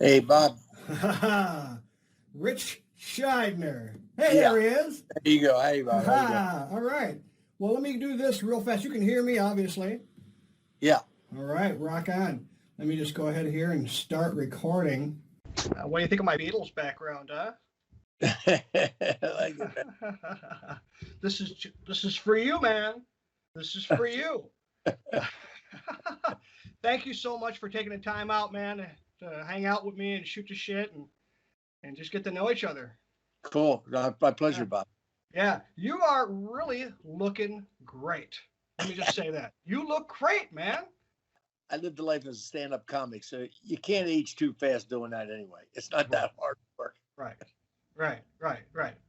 Hey, Bob. Ritch Shydner. Hey, yeah. There he is. There you go. Hey, Bob. How you doing? All right. Well, let me do this real fast. You can hear me, obviously. Yeah. All right. Rock on. Let me just go ahead here and start recording. What do you think of my Beatles background, huh? I like it, man. This is for you, man. This is for you. Thank you so much for taking the time out, man, to hang out with me and shoot the shit and just get to know each other. Cool. My pleasure, Bob. Yeah, you are really looking great. Let me just say that. You look great, man. I lived the life as a stand-up comic, so you can't age too fast doing that anyway. It's not that hard work. Right.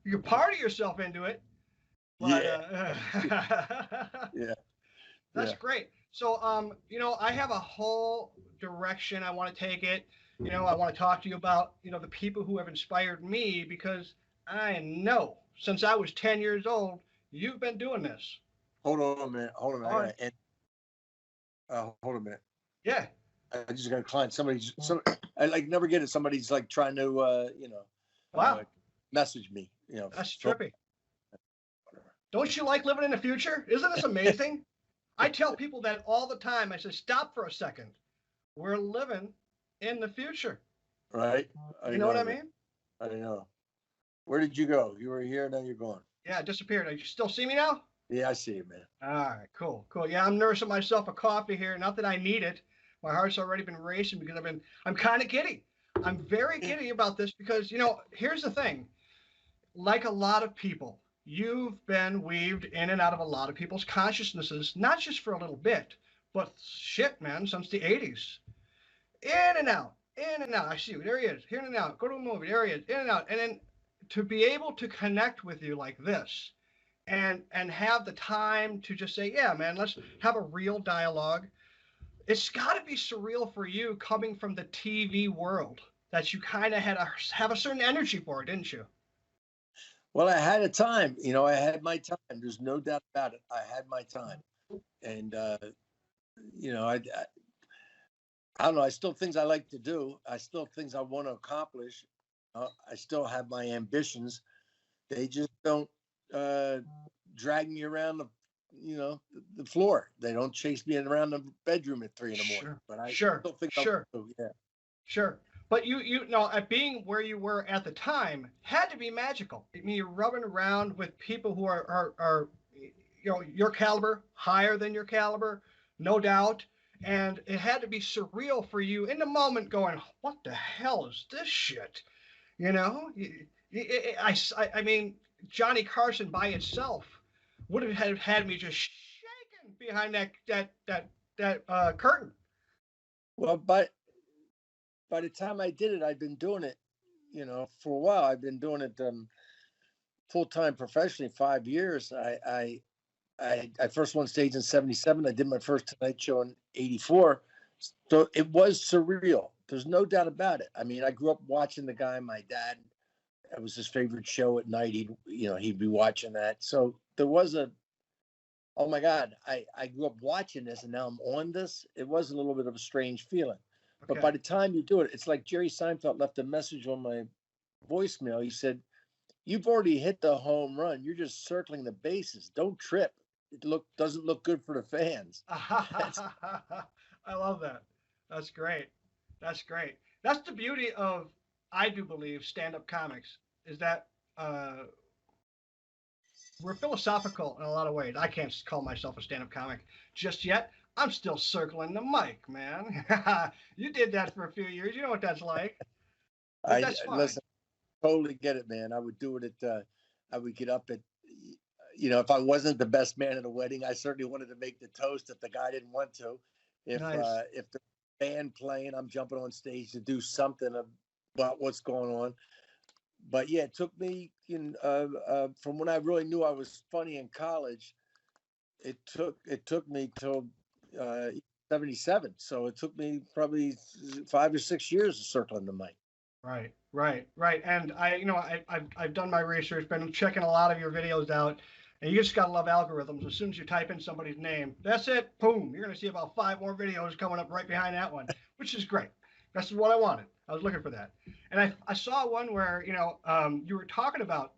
You can party yourself into it. But, yeah. That's great. So, I have a whole direction I want to take it. I want to talk to you about, the people who have inspired me, because I know since I was 10 years old, you've been doing this. Hold on a minute. Hold on a minute. Yeah. I just got a client. I never get it. Somebody's like trying to, wow. Message me. That's trippy. Don't you like living in the future? Isn't this amazing? I tell people that all the time. I say, stop for a second. We're living in the future. Right. You know what I mean? I know. Where did you go? You were here, now you're gone. Yeah, I disappeared. You still see me now? Yeah, I see you, man. All right, cool. Yeah, I'm nursing myself a coffee here. Not that I need it. My heart's already been racing because I'm kind of giddy. I'm very giddy about this because, here's the thing. Like a lot of people, you've been weaved in and out of a lot of people's consciousnesses, not just for a little bit, but shit, man, since the 80s. In and out. I see you. There he is. In and out. Go to a movie. There he is. In and out. And then to be able to connect with you like this and have the time to just say, yeah, man, let's have a real dialogue. It's got to be surreal for you coming from the TV world that you kind of have a certain energy for it, didn't you? Well, I had a time, I had my time. There's no doubt about it. I had my time. And, I don't know. I still things I like to do. I still things I want to accomplish. I still have my ambitions. They just don't drag me around the floor. They don't chase me around the bedroom at 3 a.m. But I still think sure. Yeah. Sure. But you know, at being where you were at the time had to be magical. I mean, you're rubbing around with people who are your caliber, higher than your caliber, no doubt. And it had to be surreal for you in the moment going, what the hell is this shit? I mean, Johnny Carson by itself would have had me just shaking behind that curtain. Well, by the time I did it, I'd been doing it, for a while. I've been doing it full-time professionally, 5 years. I first won stage in 77. I did my first Tonight Show in 84. So it was surreal. There's no doubt about it. I mean, I grew up watching the guy, my dad, it was his favorite show at night. He'd be watching that. So there was oh my God, I grew up watching this and now I'm on this. It was a little bit of a strange feeling. Okay. But by the time you do it, it's like Jerry Seinfeld left a message on my voicemail. He said, you've already hit the home run. You're just circling the bases. Don't trip. It doesn't look good for the fans. I love that. That's great. That's the beauty of, I do believe, stand-up comics, is that we're philosophical in a lot of ways. I can't call myself a stand-up comic just yet. I'm still circling the mic, man. You did that for a few years. You know what that's like. That's fine. Listen, totally get it, man. I would do it I would get up at, if I wasn't the best man at a wedding, I certainly wanted to make the toast if the guy didn't want to. If the band playing, I'm jumping on stage to do something about what's going on. But yeah, it took me from when I really knew I was funny in college. It took me till 77. So it took me probably 5 or 6 years of circling the mic. Right. And I've done my research, been checking a lot of your videos out. And you just got to love algorithms. As soon as you type in somebody's name, that's it. Boom. You're going to see about 5 more videos coming up right behind that one, which is great. That's what I wanted. I was looking for that. And I saw one where, you were talking about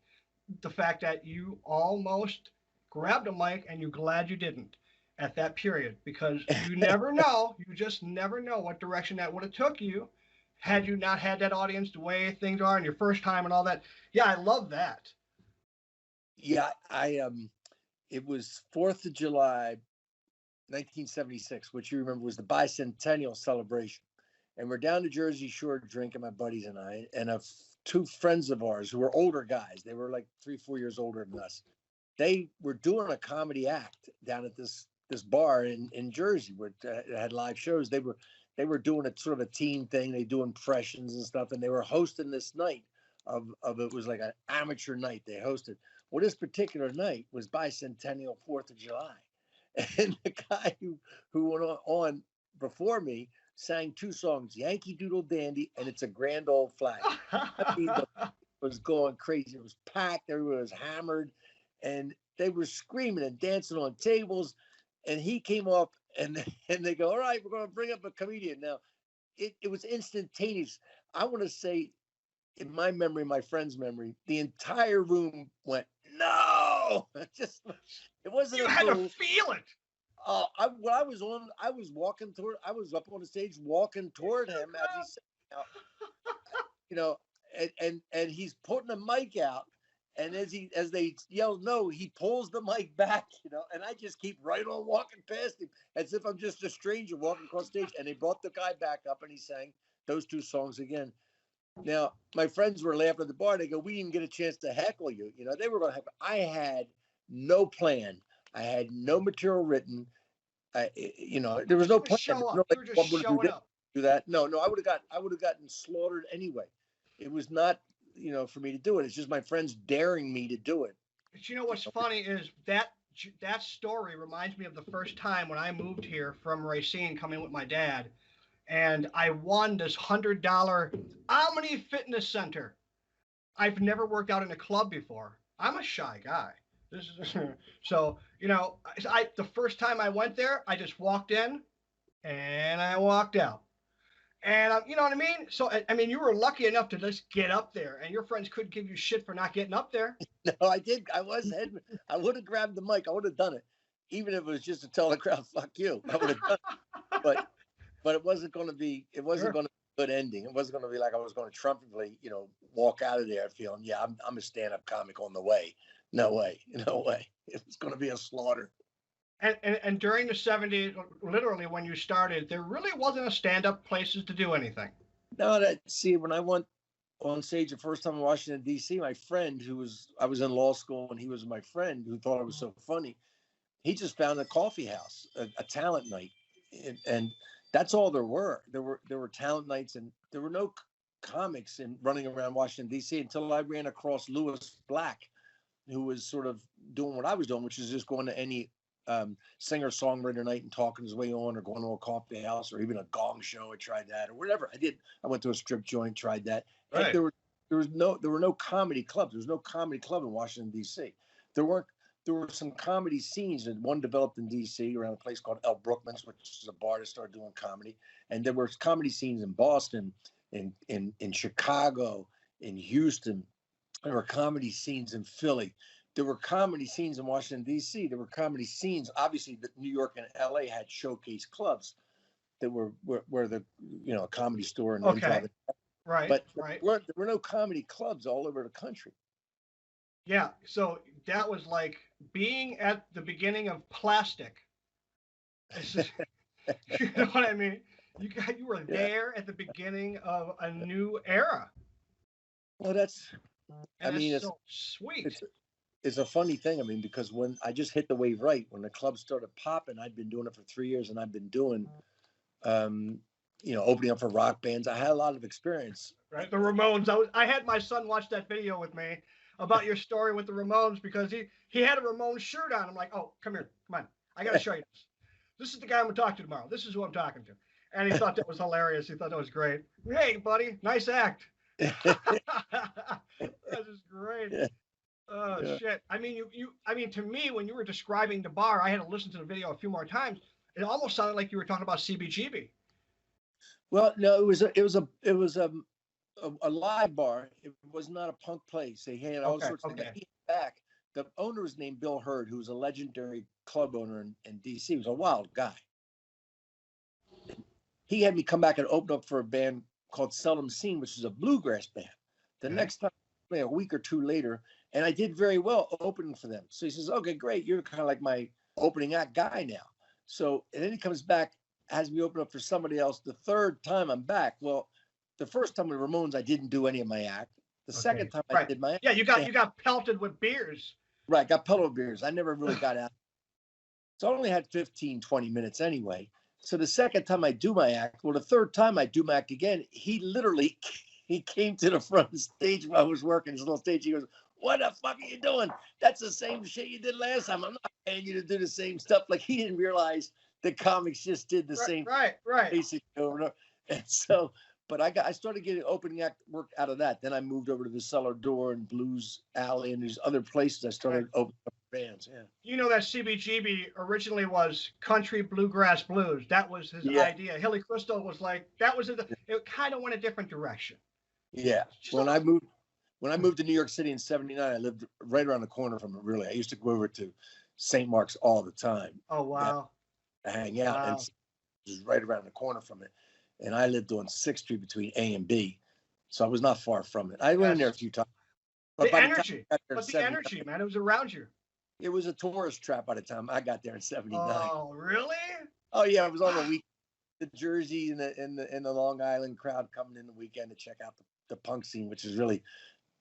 the fact that you almost grabbed a mic and you're glad you didn't at that period, because you never know, you just never know what direction that would have took you had you not had that audience, the way things are in your first time and all that. Yeah, I love that. Yeah, it was 4th of July, 1976, which you remember was the bicentennial celebration. And we're down to Jersey Shore drinking, my buddies and I, and two friends of ours who were older guys. They were like 3-4 years older than us. They were doing a comedy act down at this bar in Jersey where it had live shows. They were doing a sort of a teen thing. They do impressions and stuff, and they were hosting this night of it was like an amateur night they hosted. Well, this particular night was bicentennial 4th of July. And the guy who went on before me sang 2 songs, Yankee Doodle Dandy and It's a Grand Old Flag. I mean, it was going crazy. It was packed. Everyone was hammered. And they were screaming and dancing on tables. And he came up and they go, all right, we're going to bring up a comedian. Now, it was instantaneous. I want to say, in my memory, my friend's memory, the entire room went, no. It wasn't. You had to feel it. I was walking toward. I was up on the stage walking toward him as he said, and he's putting the mic out, and as they yell no, he pulls the mic back, and I just keep right on walking past him as if I'm just a stranger walking across stage. And they brought the guy back up, and he sang those 2 songs again. Now, my friends were laughing at the bar. They go, we didn't get a chance to heckle you. They were going to heckle. I had no plan. I had no material written. There was no plan. Show up. You were just showing up. Do that. No, I would have gotten slaughtered anyway. It was not, for me to do it. It's just my friends daring me to do it. But what's funny is that story reminds me of the first time when I moved here from Racine, coming with my dad. And I won this $100 Omni Fitness Center. I've never worked out in a club before. I'm a shy guy. So, the first time I went there, I just walked in and I walked out. And you know what I mean? So, you were lucky enough to just get up there, and your friends couldn't give you shit for not getting up there. No, I did. I would have grabbed the mic. I would have done it. Even if it was just to tell the crowd, fuck you. I would have done it. But it wasn't going to be, going to be a good ending. It wasn't going to be like I was going to triumphantly, walk out of there feeling, yeah, I'm a stand-up comic on the way. No way. It was going to be a slaughter. And during the 70s, literally when you started, there really wasn't a stand-up places to do anything. No, when I went on stage the first time in Washington, D.C., my friend I was in law school, and he was my friend who thought I was so funny. He just found a coffee house, a talent night. And that's all there were. There were talent nights, and there were no comics running around Washington, D.C. until I ran across Lewis Black, who was sort of doing what I was doing, which is just going to any singer-songwriter night and talking his way on, or going to a coffee house, or even a gong show. I tried that, or whatever. I went to a strip joint, tried that. Right. And there were no comedy clubs. There was no comedy club in Washington, D.C. There were some comedy scenes, and one developed in D.C. around a place called El Brookman's, which is a bar that started doing comedy. And there were comedy scenes in Boston, in Chicago, in Houston. There were comedy scenes in Philly. There were comedy scenes in Washington, D.C. There were comedy scenes. Obviously, that New York and L.A. had showcase clubs that were the a comedy store and improv. Right. But right. There were no comedy clubs all over the country. Yeah. So that was like being at the beginning of plastic. You know what I mean? You were there at the beginning of a new era. Well, it's so sweet. It's a funny thing. Because when I just hit the wave right, when the club started popping, I'd been doing it for 3 years, and I've been doing, opening up for rock bands. I had a lot of experience. Right, the Ramones. I had my son watch that video with me about your story with the Ramones, because he had a Ramones shirt on. I'm like, oh, come here, come on, I got to show you this. This is the guy I'm going to talk to tomorrow. This is who I'm talking to. And he thought that was hilarious. He thought that was great. Hey, buddy, nice act. That is great. Yeah. Oh, yeah. Shit. To me, when you were describing the bar, I had to listen to the video a few more times. It almost sounded like you were talking about CBGB. Well, no, it was a live bar. It was not a punk place. They had all sorts of things. Back, the owner was named Bill Hurd, who was a legendary club owner in DC. He was a wild guy. He had me come back and open up for a band called Seldom Seen, which is a bluegrass band. The next time, a week or two later, and I did very well opening for them. So he says, okay, great. You're kind of like my opening act guy now. So, and then he comes back, has me open up for somebody else. The third time I'm back. Well, the first time with Ramones, I didn't do any of my act. The second time I did my act. Yeah, you got pelted with beers. Right, got pelted with beers. I never really got out. So I only had 15, 20 minutes anyway. So the second time I do my act, well, the third time I do my act again, he came to the front of the stage while I was working his little stage. He goes, what the fuck are you doing? That's the same shit you did last time. I'm not paying you to do the same stuff. Like, he didn't realize the comics just did the same. Right. Basically over and over. And so, but I started getting opening act work out of that. Then I moved over to the Cellar Door and Blues Alley and these other places. I started opening up bands. Yeah. You know that CBGB originally was country bluegrass blues. That was his idea. Hilly Crystal was like, it kind of went a different direction. Yeah. When I moved to New York City in '79, I lived right around the corner from it, really. I used to go over to St. Mark's all the time. Oh, wow. To hang out. And it was right around the corner from it. And I lived on 6th Street between A and B. So I was not far from it. I went in there a few times. But the energy, man, it was around you. It was a tourist trap by the time I got there in '79. Oh, really? Oh, yeah. It was on the week. The Jersey and the Long Island crowd coming in the weekend to check out the punk scene, which is really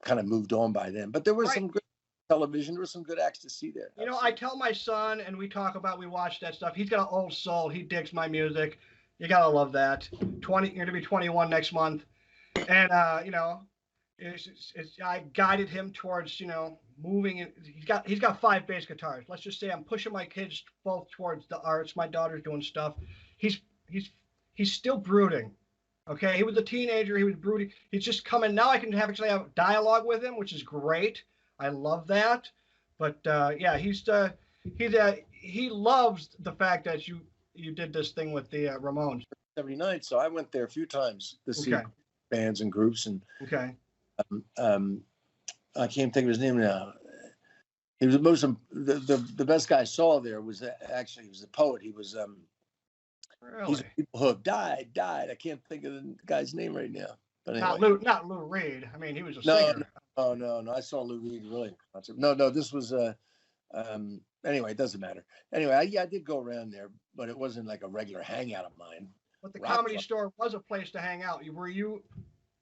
kind of moved on by then. But there was some good television. There was some good acts to see there. You know, I tell my son, and we watch that stuff. He's got an old soul. He digs my music. You gotta love that. You're gonna be 21 next month, and I guided him towards moving. He's got 5 bass guitars. Let's just say I'm pushing my kids both towards the arts. My daughter's doing stuff. He's still brooding. Okay, he was a teenager. He was brooding. He's just coming now. I can actually have dialogue with him, which is great. I love that. But he loves the fact that you did this thing with the Ramones. '79. So I went there a few times to see bands and groups, and I can't think of his name now. He was the best guy I saw there was actually, he was a poet. He was really? These people who have died. I can't think of the guy's name right now. But anyway. Not Lou Reed. I mean, he was a singer. No. I saw Lou Reed really. No. This was anyway, it doesn't matter. Anyway, I did go around there, but it wasn't like a regular hangout of mine. But the Comedy Store was a place to hang out. You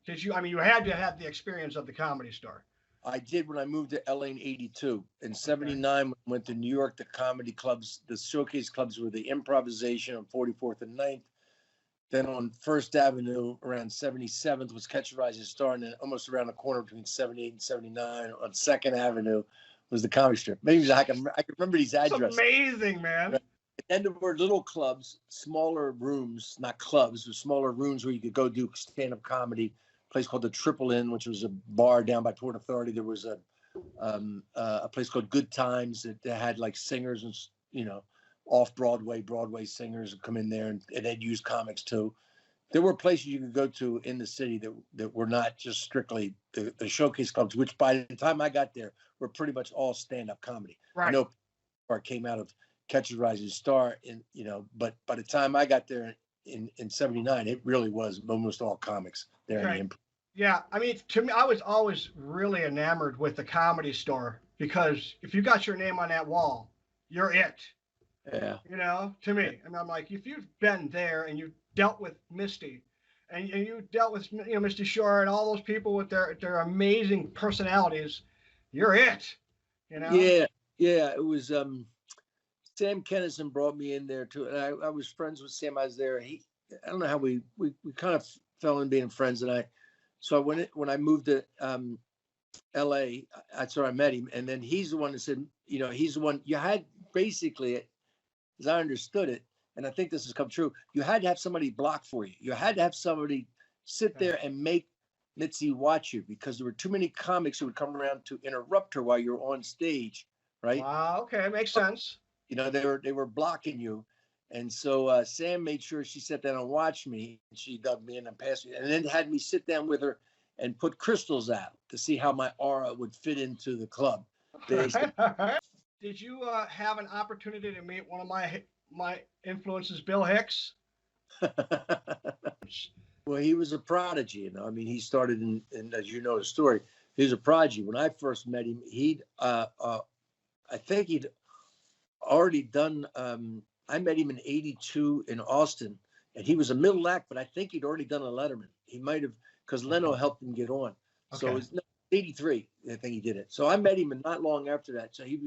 had to have the experience of the Comedy Store. I did when I moved to LA in '82. In '79, went to New York. The comedy clubs, the showcase clubs were the Improvisation on 44th and 9th. Then on First Avenue around 77th was Catch a Rising Star, and then almost around the corner between 78 and 79 on 2nd Avenue was the Comedy Strip. Maybe I can remember these addresses. That's amazing, man. Right. And then there were little clubs, smaller rooms, not clubs, but smaller rooms where you could go do stand-up comedy. A place called the Triple Inn, which was a bar down by Port Authority. There was a place called Good Times that had like singers and off Broadway singers would come in there, and they'd use comics too. There were places you could go to in the city that were not just strictly the showcase clubs, which by the time I got there were pretty much all stand-up comedy. Right. I know part came out of Catch a Rising Star, but by the time I got there in '79, it really was almost all comics there. Right. In the Yeah, I mean, to me, I was always really enamored with the Comedy Store because if you got your name on that wall, you're it. Yeah. To me, and I'm like, if you've been there and you dealt with Misty, and you dealt with Misty Shore and all those people with their amazing personalities, you're it. Yeah. It was Sam Kennison brought me in there too, and I was friends with Sam. I was there. I don't know how we kind of fell in being friends, and So when I moved to LA, that's where I met him. And then he's the one that said, he's the one you had basically, as I understood it, and I think this has come true, you had to have somebody block for you. You had to have somebody sit there and make Mitzi watch you because there were too many comics who would come around to interrupt her while you're on stage, right? Wow, okay, makes sense. They were blocking you. And so Sam made sure she sat down and watched me, and she dug me in and passed me, and then had me sit down with her and put crystals out to see how my aura would fit into the club. Did you have an opportunity to meet one of my influences, Bill Hicks? Well, he was a prodigy, you know. I mean, he started in as you know the story, he was a prodigy. When I first met him, I think he'd already done. I met him in '82 in Austin, and he was a middle act, but I think he'd already done a Letterman. He might have, because Leno helped him get on. So it was '83, I think he did it. So I met him, and not long after that. So he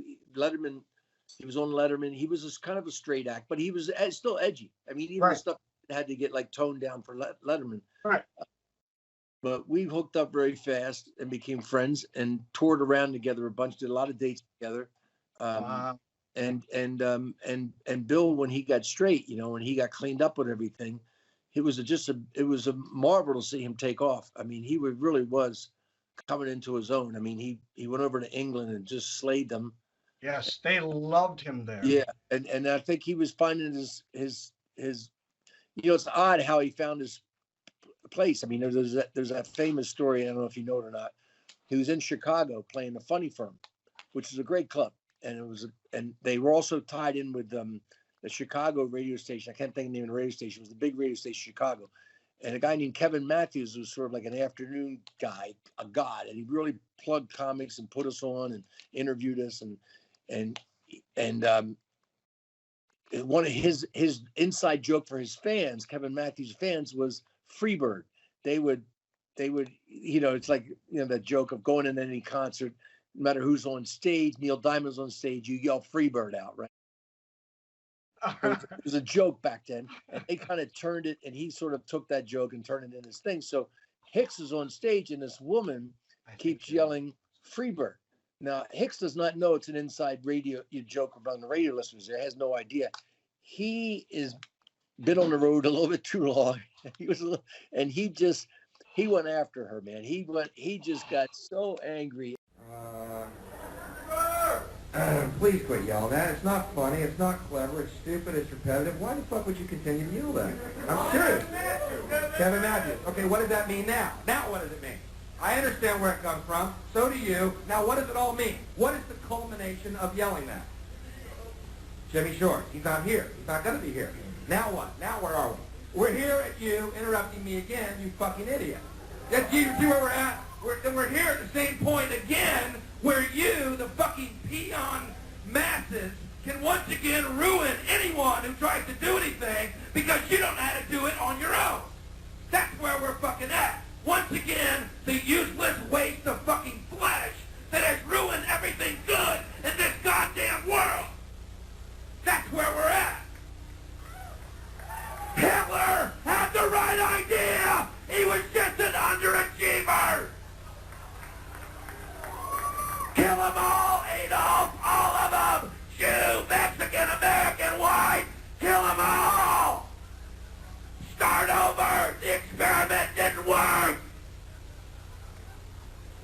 was on Letterman. He was kind of a straight act, but he was still edgy. I mean, even the stuff had to get like toned down for Letterman. Right. But we hooked up very fast and became friends and toured around together a bunch, did a lot of dates together. And Bill, when he got straight, you know, when he got cleaned up with everything, it was a marvel to see him take off. I mean, he really was coming into his own. I mean, he went over to England and just slayed them. Yes, they loved him there. Yeah, and I think he was finding his you know, it's odd how he found his place. I mean, there's that famous story. I don't know if you know it or not. He was in Chicago playing the Funny Firm, which is a great club, and they were also tied in with the Chicago radio station. I can't think of the name of the radio station. It was the big radio station, Chicago, and a guy named Kevin Matthews was sort of like an afternoon guy, a god, and he really plugged comics and put us on and interviewed us and one of his inside joke for his fans, Kevin Matthews' fans, was FREEBIRD. They would, you know, it's like, you know, that joke of going in any concert, no matter who's on stage, Neil Diamond's on stage, you yell FREEBIRD out, right? It was a joke back then, and they kind of turned it, and he sort of took that joke and turned it into his thing. So Hicks is on stage, and this woman keeps yelling FREEBIRD. Now, Hicks does not know it's an inside radio joke among the radio listeners. He has no idea. He is been on the road a little bit too long. He went after her, man. He just got so angry. Please quit yelling that. It's not funny. It's not clever. It's stupid. It's repetitive. Why the fuck would you continue to yell that? I'm serious. Kevin Matthews. Okay, what does that mean now? Now what does it mean? I understand where it comes from. So do you. Now what does it all mean? What is the culmination of yelling that? Jimmy Short. He's not here. He's not going to be here. Now what? Now where are we? We're here at you interrupting me again, you fucking idiot. Do you see where we're at? We're here at the same point again where you, the fucking peon masses, can once again ruin anyone who tries to do anything because you don't know how to do it on your own. That's where we're fucking at. Once again, the useless waste of fucking flesh that has ruined everything good in this goddamn world. That's where we're at. Hitler had the right idea. He was just an underachiever. Kill them all, Adolf, all of them. Jew, Mexican, American, white. Kill them all. Start over. The experiment didn't work.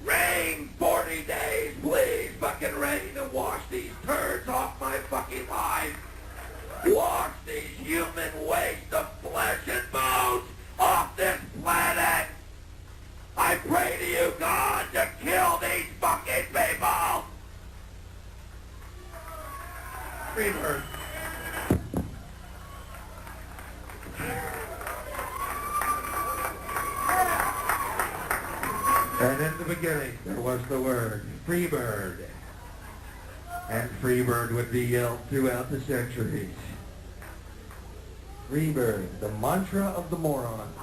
Rain, 40 days, please. Fucking rain to wash these turds off my fucking life. Wash these human waste of flesh and bones off this planet. I pray to you, God, to kill these fucking people. FREEBIRD. And in the beginning, there was the word, FREEBIRD. And FREEBIRD would be yelled throughout the centuries. FREEBIRD, the mantra of the moron.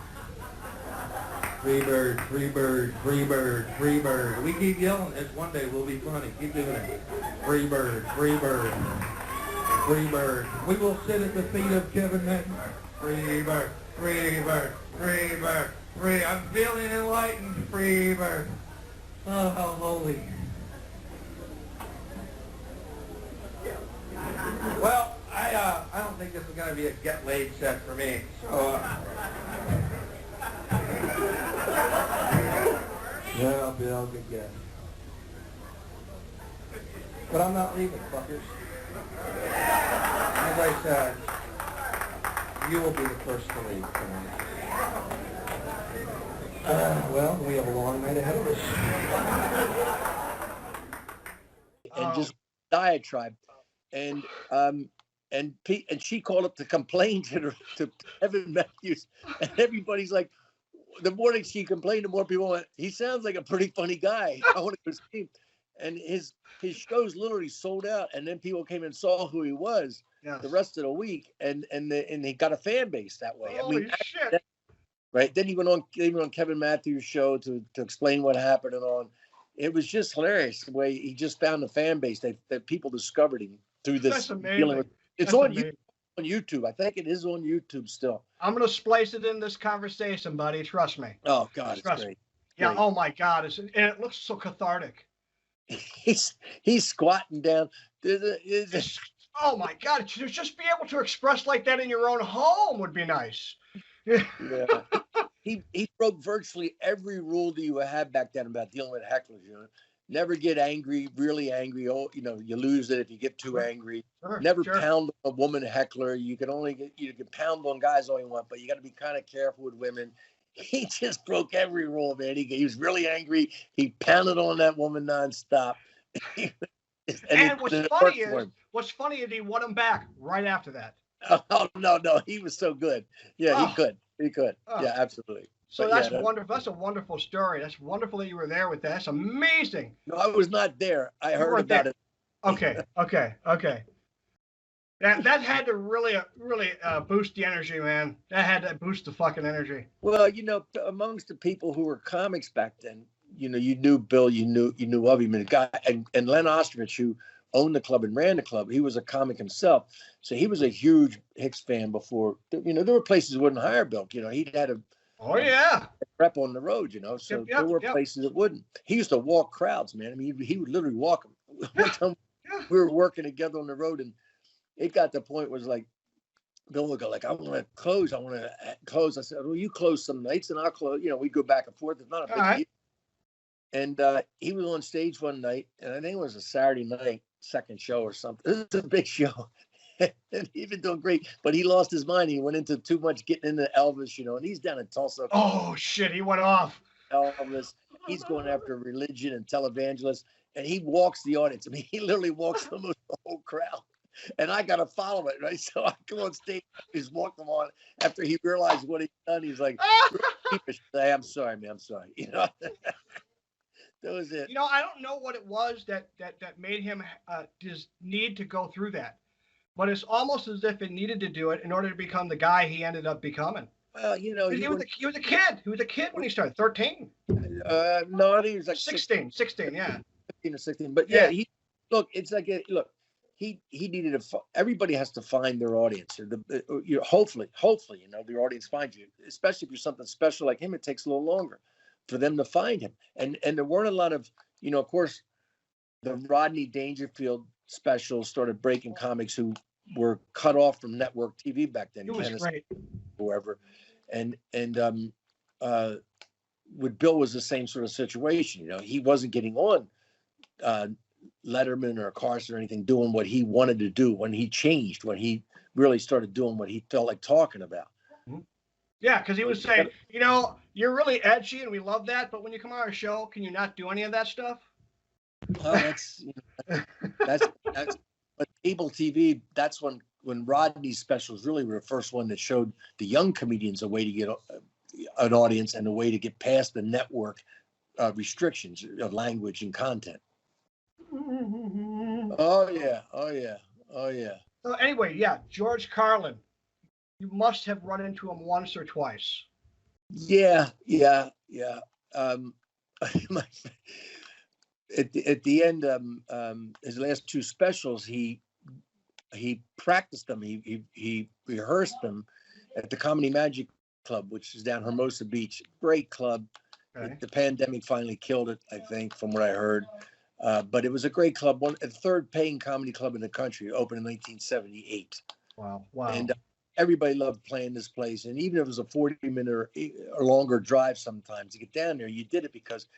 FREEBIRD, FREEBIRD, FREEBIRD, FREEBIRD. We keep yelling this. One day we'll be funny. Keep doing it. FREEBIRD, FREEBIRD, FREEBIRD. We will sit at the feet of Kevin Matthews. FREEBIRD, FREEBIRd, FREEBIRd, free. I'm feeling enlightened. FREEBIRD. Oh, how holy. Well, I don't think this is going to be a get laid set for me. So, yeah, Bill, good guess. But I'm not leaving, fuckers. As I said, You will be the first to leave tonight. Well, we have a long night ahead of us. And just diatribe, and she called up to complain to Kevin Matthews, and everybody's like, the more that she complained, the more people went, he sounds like a pretty funny guy. I want to go see him. And his shows literally sold out, and then people came and saw who he was the rest of the week, and he got a fan base that way. Holy shit! Right? Then he went on Kevin Matthews' show to explain what happened and on. It was just hilarious the way he just found a fan base that people discovered him through this. That's amazing. It's on YouTube. I think it is on YouTube still. I'm going to splice it in this conversation, buddy. Trust me. Oh, God, it's great. Yeah, great. Oh, my God. And it looks so cathartic. He's squatting down. Oh, my God. To just be able to express like that in your own home would be nice. Yeah. He broke virtually every rule that you had back then about dealing with hecklers. You know, never get angry, really angry. Oh, you know, you lose it if you get too angry. Never pound a woman heckler. You can pound on guys all you want, but you got to be kind of careful with women. He just broke every rule, man. He was really angry. He pounded on that woman nonstop. and what's funny is he won him back right after that. Oh no, he was so good. Yeah, he could. Yeah, absolutely. So that's wonderful. That's a wonderful story. That's wonderful that you were there with that. That's amazing. No, I was not there. I heard about it. Okay. That had to really boost the energy, man. That had to boost the fucking energy. Well, you know, amongst the people who were comics back then, you know, you knew Bill, you knew of him, and the guy, and Len Ostrowitz, who owned the club and ran the club, he was a comic himself, so he was a huge Hicks fan before. You know, there were places that wouldn't hire Bill. You know, he'd had a rep on the road. You know, so there were places that wouldn't. He used to walk crowds, man. I mean, he would literally walk them. One time we were working together on the road, and it got to the point where it was like, Bill would go like, I want to close. I said, well, you close some nights and I'll close. You know, we go back and forth. It's not a big deal. And he was on stage one night, and I think it was a Saturday night, second show or something. This is a big show. And he'd been doing great, but he lost his mind. He went into too much getting into Elvis, you know, and he's down in Tulsa. Oh, shit, he went off. Elvis. He's going after religion and televangelists, and he walks the audience. I mean, he literally walks almost the whole crowd. And I got to follow it, right? So I come on stage, he's walking on. After he realized what he'd done, he's like, hey, I'm sorry, man, I'm sorry. You know, that was it. You know, I don't know what it was that made him just need to go through that. But it's almost as if it needed to do it in order to become the guy he ended up becoming. Well, you know, he was a kid. He was a kid when he started. 13. No, he was like 16. 16, yeah. 15 or 16. But yeah, he needed everybody has to find their audience. Hopefully, you know, the audience finds you. Especially if you're something special like him, it takes a little longer for them to find him. And there weren't a lot of, you know, of course, the Rodney Dangerfield specials started breaking comics who were cut off from network TV back then. It was great. Whoever, and with Bill was the same sort of situation. You know, he wasn't getting on Letterman or Carson or anything, doing what he wanted to do when he changed, when he really started doing what he felt like talking about. Yeah, because he was saying, you know, you're really edgy and we love that, but when you come on our show, can you not do any of that stuff? Well, that's but cable TV. That's when Rodney's specials really were the first one that showed the young comedians a way to get an audience and a way to get past the network restrictions of language and content. Oh yeah. So anyway, George Carlin. You must have run into him once or twice. Yeah. At the end, his last two specials, he practiced them. He rehearsed them at the Comedy Magic Club, which is down Hermosa Beach. Great club. Okay. The pandemic finally killed it, I think, from what I heard. But it was a great club. The third paying comedy club in the country. It opened in 1978. Wow. And everybody loved playing this place. And even if it was a 40-minute or longer drive sometimes to get down there, you did it because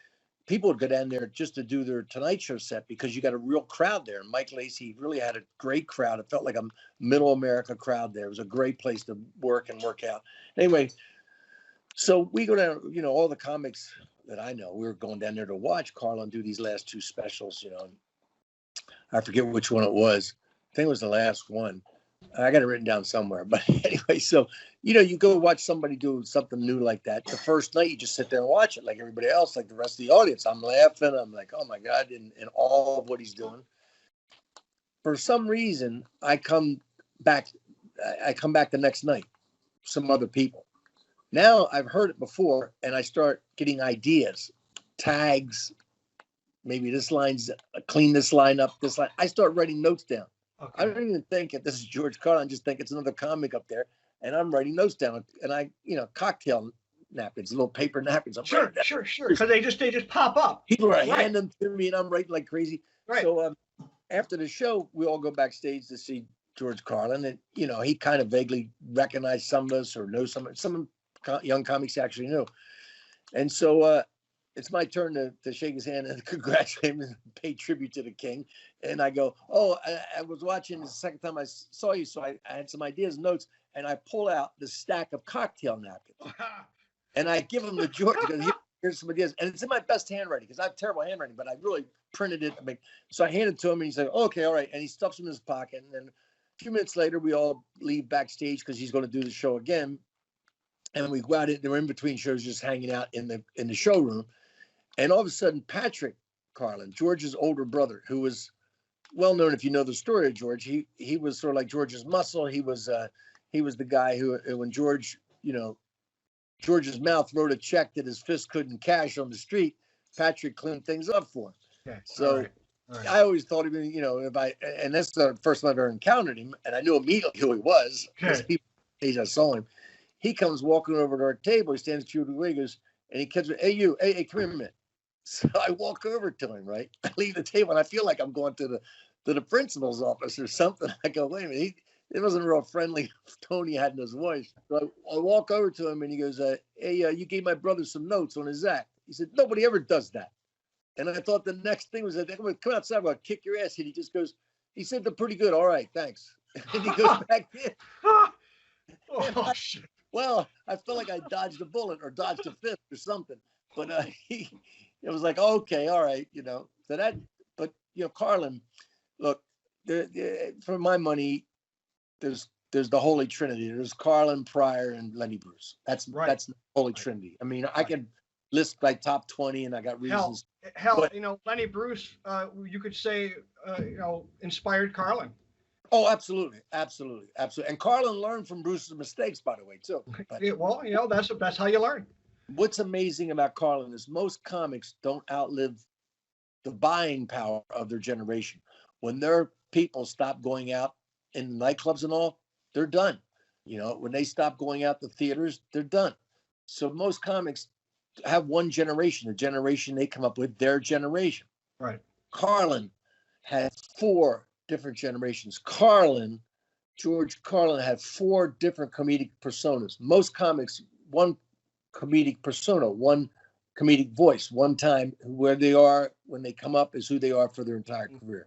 people would go down there just to do their Tonight Show set because you got a real crowd there. And Mike Lacey really had a great crowd. It felt like a middle America crowd there. It was a great place to work and work out. Anyway, so we go down, you know, all the comics that I know, we were going down there to watch Carlin do these last two specials, you know. I forget which one it was. I think it was the last one. I got it written down somewhere. But anyway, so, you know, you go watch somebody do something new like that. The first night, you just sit there and watch it like everybody else, like the rest of the audience. I'm laughing. I'm like, oh, my God, in all of what he's doing. For some reason, I come back the next night, some other people. Now I've heard it before, and I start getting ideas, tags. Maybe this line's clean this line up, this line. I start writing notes down. Okay. I don't even think if this is George Carlin. I just think it's another comic up there, and I'm writing notes down. And I, you know, cocktail napkins, little paper napkins. Sure. Because they just pop up. People are handing them to me, and I'm writing like crazy. Right. So after the show, we all go backstage to see George Carlin, and you know, he kind of vaguely recognized some of us or knows some young comics actually knew. And so it's my turn to shake his hand and congratulate him and pay tribute to the king. And I go, oh, I was watching the second time I saw you, so I had some ideas and notes, and I pull out the stack of cocktail napkins. And I give him to George because here's some ideas. And it's in my best handwriting because I have terrible handwriting, but I really printed it. So I hand it to him, and he's like, okay, all right. And he stuffs them in his pocket. And then a few minutes later, we all leave backstage because he's going to do the show again. And we go out, we're in between shows, just hanging out in the showroom. And all of a sudden, Patrick Carlin, George's older brother, who was well known, if you know the story of George, he was sort of like George's muscle. He was the guy who, when George, you know, George's mouth wrote a check that his fist couldn't cash on the street, Patrick cleaned things up for him. Okay. So all right. I always thought, even, you know, and that's the first time I ever encountered him, and I knew immediately who he was because I saw him. He comes walking over to our table. He stands to the Wiggers, and he comes, hey, come here a minute. So I walk over to him, right? I leave the table, and I feel like I'm going to the principal's office or something. I go, wait a minute. It wasn't a real friendly tone he had in his voice. So I walk over to him, and he goes, hey, you gave my brother some notes on his act. He said, nobody ever does that. And I thought the next thing was that I'm going to come outside, I'm going to kick your ass. And he just goes, he said, they're pretty good. All right, thanks. And he goes back in. Oh, shit. Well, I felt like I dodged a bullet or dodged a fist or something. But it was like, okay, all right, you know. So that, but, you know, Carlin, look, for my money, there's the Holy Trinity. There's Carlin, Pryor, and Lenny Bruce. That's right. That's the Holy Trinity. I mean, I could list my top 20, and I got reasons. Hell, but, you know, Lenny Bruce, you could say, you know, inspired Carlin. Oh, absolutely. And Carlin learned from Bruce's mistakes, by the way, too. But, well, you know, that's how you learn. What's amazing about Carlin is most comics don't outlive the buying power of their generation. When their people stop going out in nightclubs and all, they're done. You know, when they stop going out to theaters, they're done. So most comics have one generation, the generation they come up with, their generation. Right. Carlin had 4 different generations. George Carlin had 4 different comedic personas. Most comics, one comedic persona, one comedic voice, one time where they are when they come up is who they are for their entire career.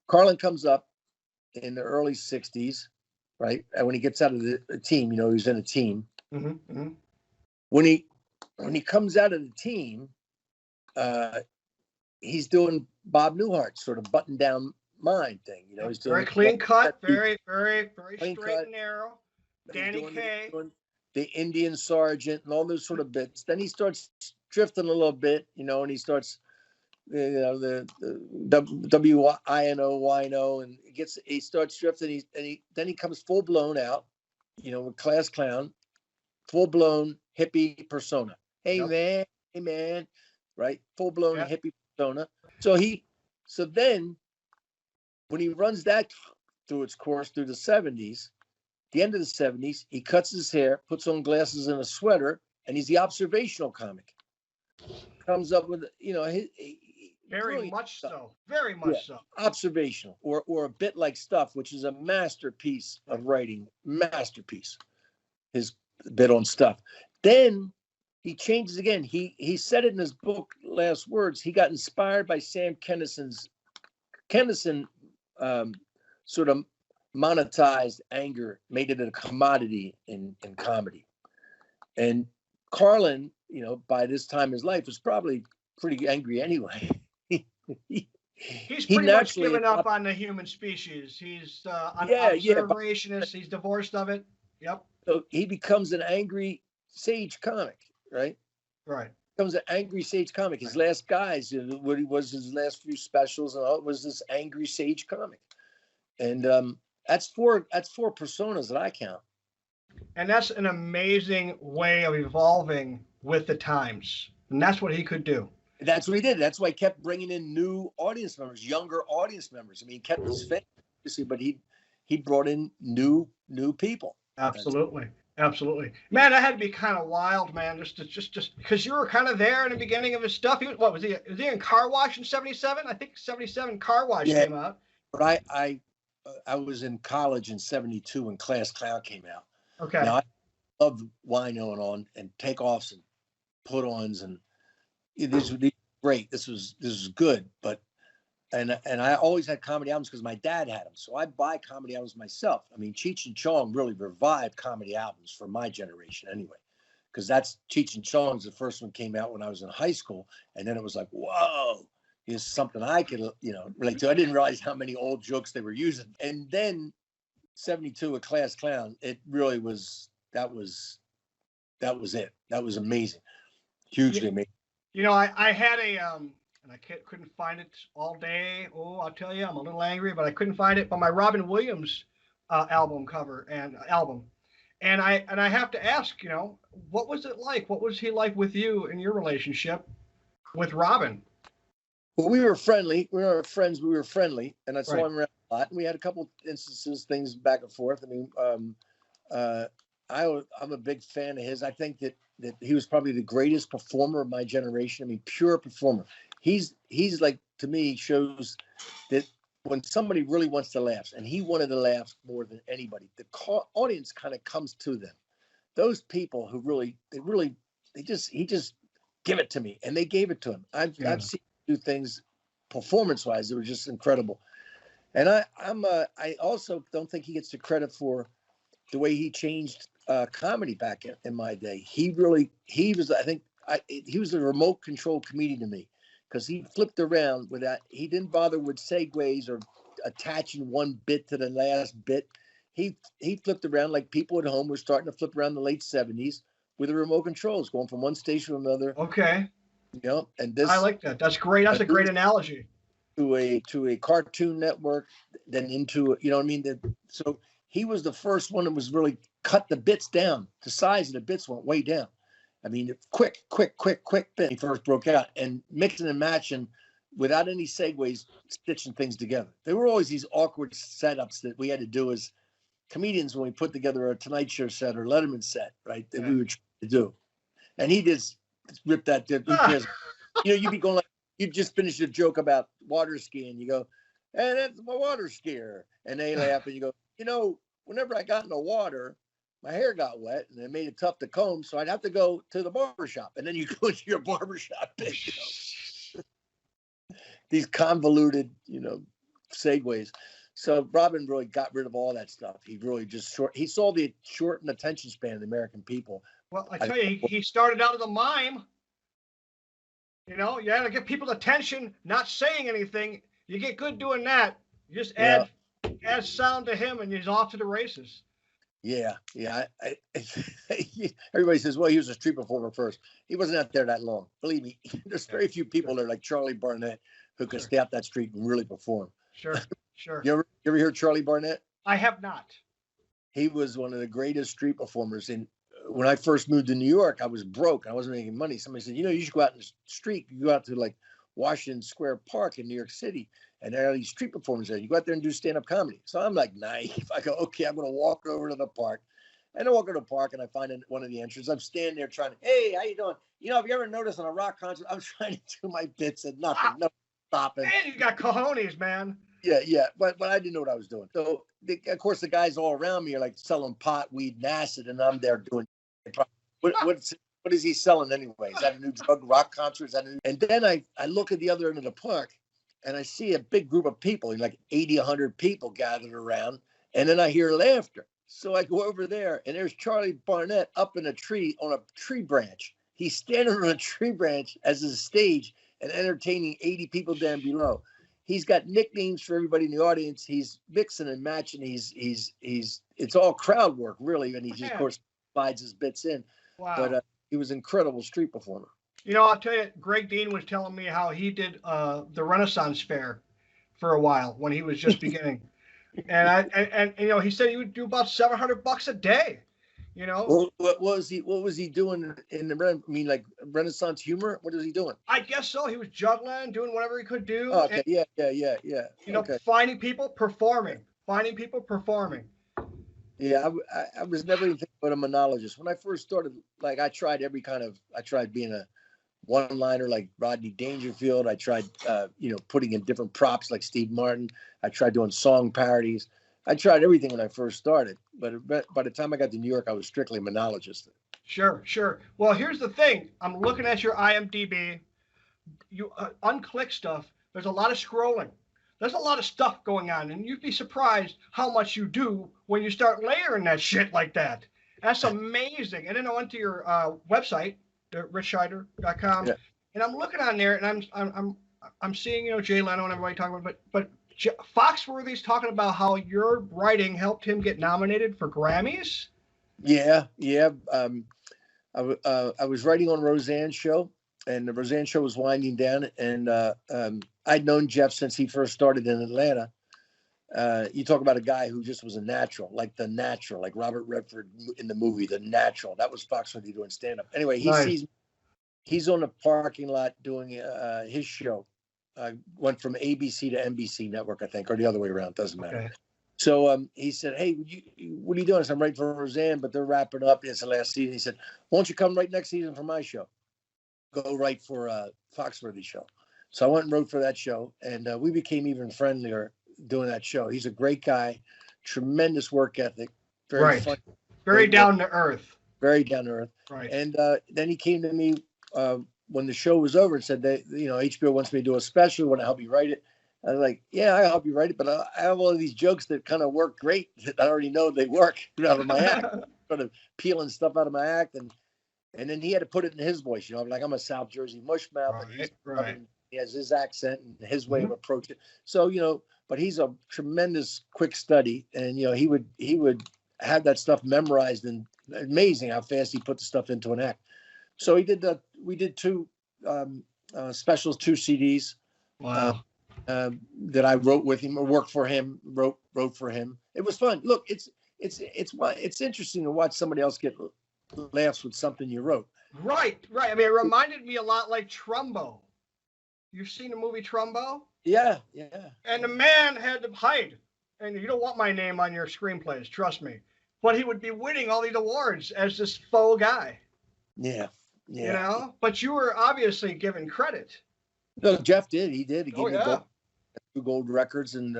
Carlin comes up in the early 60s, right? And when he gets out of the team, you know, he's in a team. Mm-hmm, mm-hmm. When he comes out of the team, he's doing Bob Newhart sort of button down mind thing. You know, he's doing very clean cut, very straight and narrow. Danny Kaye, the Indian Sergeant, and all those sort of bits. Then he starts drifting a little bit, you know, and he starts, you know, the WINO, and he starts drifting. Then he comes full blown out, you know, with Class Clown, full blown hippie persona. Hey man, right? Full blown hippie persona. So then when he runs that through its course through the 70s, the end of the 70s, he cuts his hair, puts on glasses and a sweater, and he's the observational comic. Comes up with, you know, very much so. Observational, or a bit like Stuff, which is a masterpiece of writing. Masterpiece. His bit on Stuff. Then he changes again. He said it in his book, Last Words. He got inspired by Sam Kinison sort of monetized anger, made it a commodity in comedy. And Carlin, you know, by this time in his life was probably pretty angry anyway. He's pretty much given up on the human species. He's an observationist. He's divorced of it. Yep. So he becomes an angry sage comic, right? Right. Becomes an angry sage comic. His last guys, what he was, his last few specials, and all, it was this angry sage comic. And that's four personas that I count. And that's an amazing way of evolving with the times. And that's what he could do. That's what he did. That's why he kept bringing in new audience members, younger audience members. I mean, he kept his face, but he brought in new people. Absolutely. Absolutely. Man, that had to be kind of wild, man. Just because you were kind of there in the beginning of his stuff. Was he in Car Wash in 77? I think 77 Car Wash came out. But I was in college in 72 when Class Clown came out. Okay. Now, I loved wino and takeoffs and put-ons, and these were great. This was good, but and I always had comedy albums because my dad had them, so I buy comedy albums myself. I mean, Cheech and Chong really revived comedy albums for my generation, anyway, because that's Cheech and Chong's the first one came out when I was in high school, and then it was like, whoa, here's something I could relate to. I didn't realize how many old jokes they were using, and then 72 a Class Clown, it really was, that was it. That was amazing. Hugely amazing. You know, I had and I couldn't find it all day. Oh, I'll tell you, I'm a little angry, but I couldn't find it. But my Robin Williams album cover and album. And I have to ask, you know, what was it like? What was he like with you in your relationship with Robin? Well, we were friendly. We were friends. We were friendly. And I saw Right. him around a lot. And we had a couple instances, things back and forth. I mean, I'm a big fan of his. I think that he was probably the greatest performer of my generation. I mean, pure performer. He's like, to me, shows that when somebody really wants to laugh, and he wanted to laugh more than anybody, the audience kind of comes to them. Those people who he just give it to me, and they gave it to him. I've seen him do things performance-wise that were just incredible. And I also don't think he gets the credit for the way he changed comedy back in my day. He was the remote control comedian to me, because he flipped around without, he didn't bother with segues or attaching one bit to the last bit. He flipped around like people at home were starting to flip around in the late 70s with the remote controls, going from one station to another. Okay. You know, and this, I like that. That's great. That's a great analogy. To a Cartoon Network, then into, you know what I mean? So he was the first one that was really cut the bits down. The size of the bits went way down. I mean, quick bit. He first broke out, and mixing and matching without any segues, stitching things together. There were always these awkward setups that we had to do as comedians when we put together a Tonight Show set or Letterman set, right? That we were trying to do. And he just ripped that. Who cares? You know, you'd be going like, you just finished a joke about water skiing. You go, hey, that's my water skier. And they laugh, and you go, you know, whenever I got in the water, my hair got wet and it made it tough to comb, so I'd have to go to the barbershop. And then you go to your barbershop. You know? These convoluted, you know, segues. So Robin really got rid of all that stuff. He really just he saw the shortened attention span of the American people. Well, I tell you, he started out as a mime. You know, you had to get people's attention, not saying anything. You get good doing that. You just add sound to him, and he's off to the races. Yeah. Everybody says, well, he was a street performer first. He wasn't out there that long. Believe me, there's very few people that are like Charlie Barnett who can stay out that street and really perform. Sure. You ever hear Charlie Barnett? I have not. He was one of the greatest street performers. And when I first moved to New York, I was broke. I wasn't making money. Somebody said, you know, you should go out in the street. You go out to like Washington Square Park in New York City, and there are these street performers there. You go out there and do stand-up comedy. So I'm like naive. I go, okay, I'm going to walk over to the park. And I walk over to the park, and I find one of the entrances. I'm standing there trying to, hey, how you doing? You know, have you ever noticed on a rock concert, I'm trying to do my bits and nothing, no stopping. Man, you got cojones, man. Yeah, but I didn't know what I was doing. So, of course, the guys all around me are like selling pot, weed, and acid, and I'm there doing. what is he selling anyway? Is that a new drug rock concert? Is that a new... And then I look at the other end of the park, and I see a big group of people, like 80, 100 people gathered around, and then I hear laughter. So I go over there, and there's Charlie Barnett up in a tree on a tree branch. He's standing on a tree branch as a stage and entertaining 80 people down below. He's got nicknames for everybody in the audience. He's mixing and matching. It's all crowd work, really, and he just, of course, slides his bits in. Wow. But he was an incredible street performer. You know, I'll tell you, Greg Dean was telling me how he did the Renaissance Fair for a while when he was just beginning. And you know, he said he would do about $700 a day. You know, well, what was he doing in the? I mean, like Renaissance humor. What was he doing? I guess so. He was juggling, doing whatever he could do. Oh, okay, and, yeah. You know, finding people performing. Yeah, I was never anything but a monologist. When I first started, like I tried being a one-liner like Rodney Dangerfield. I tried, putting in different props like Steve Martin. I tried doing song parodies. I tried everything when I first started, but by the time I got to New York, I was strictly a monologist. Sure. Well, here's the thing. I'm looking at your IMDb. You unclick stuff. There's a lot of scrolling. There's a lot of stuff going on, and you'd be surprised how much you do when you start layering that shit like that. That's amazing. And then I went to your website, ritchshydner.com, and I'm looking on there, and I'm seeing, you know, Jay Leno and everybody talking about, but Foxworthy's talking about how your writing helped him get nominated for Grammys. Yeah. I was writing on Roseanne's show, and the Roseanne show was winding down, and I'd known Jeff since he first started in Atlanta. You talk about a guy who just was a natural, like Robert Redford in the movie, The Natural. That was Foxworthy doing stand-up. Anyway, he's on the parking lot doing his show. Went from ABC to NBC network, I think, or the other way around. Doesn't matter. Okay. So he said, "Hey, what are you doing?" I said, "I'm writing for Roseanne, but they're wrapping up. It's the last season." He said, "Why don't you come write next season for my show? Go write for Foxworthy show." So I went and wrote for that show, and we became even friendlier doing that show. He's a great guy, tremendous work ethic, very funny, very down to earth. Very down to earth. Right. And then he came to me when the show was over and said that, you know, HBO wants me to do a special. Want to help you write it? I was like, yeah, I'll help you write it, but I have all of these jokes that kind of work great that I already know they work out of my act, sort of peeling stuff out of my act, and then he had to put it in his voice. You know, like I'm a South Jersey mushmouth, and he has his accent and his way of approaching. So, you know, but he's a tremendous quick study, and you know, he would have that stuff memorized, and amazing how fast he put the stuff into an act. So he did that. We did two specials, 2 CDs. Wow. That I wrote with him or worked for him, wrote for him. It was fun. Look, it's interesting to watch somebody else get laughs with something you wrote. Right. I mean, it reminded me a lot like Trumbo. You've seen the movie Trumbo? Yeah. And the man had to hide. And you don't want my name on your screenplays, trust me. But he would be winning all these awards as this faux guy. Yeah. You know? But you were obviously given credit. No, Jeff did. He did. He gave me 2 gold records, and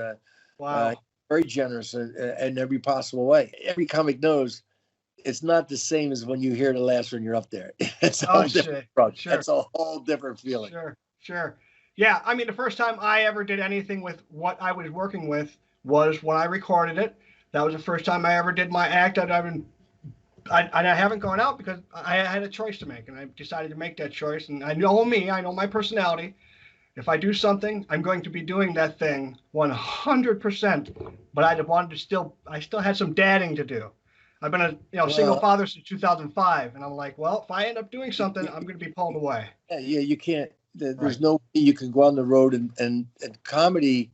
wow, very generous in every possible way. Every comic knows it's not the same as when you hear the last when you're up there. It's a whole different approach. Sure. It's a whole different feeling. Sure. Yeah, I mean, the first time I ever did anything with what I was working with was when I recorded it. That was the first time I ever did my act. I haven't gone out because I had a choice to make, and I decided to make that choice. And I know me. I know my personality. If I do something, I'm going to be doing that thing 100%. But I still had some dadding to do. I've been a single father since 2005, and I'm like, well, if I end up doing something, I'm going to be pulled away. Yeah, you can't. There's no way you can go on the road and comedy.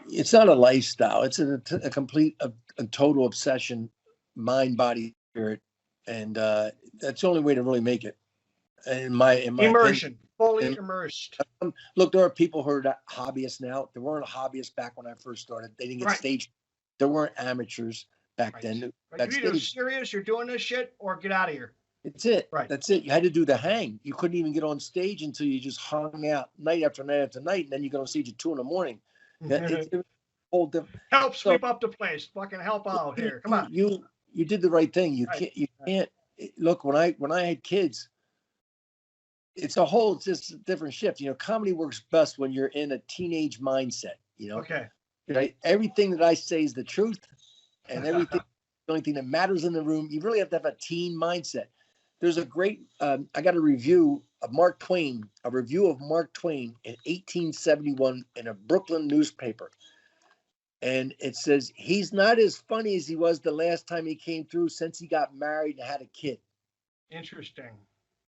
It's not a lifestyle. It's a complete, a total obsession, mind, body, spirit, and that's the only way to really make it. In my immersion. Fully immersed. Look, there are people who are hobbyists now. There weren't hobbyists back when I first started. They didn't get staged. There weren't amateurs back then. You're either serious, you're doing this shit, or get out of here. It's it. Right. That's it. You had to do the hang. You couldn't even get on stage until you just hung out night after night after night, and then you go on stage at 2 a.m. It's a whole different. Help sweep up the place. Fucking help out here. Come on. You did the right thing. You can't. look, when I had kids, it's just a different shift. You know, comedy works best when you're in a teenage mindset, you know. Okay. Right? Everything that I say is the truth, and everything, the only thing that matters in the room, you really have to have a teen mindset. There's a great, I got a review of Mark Twain in 1871 in a Brooklyn newspaper. And it says, he's not as funny as he was the last time he came through since he got married and had a kid. Interesting.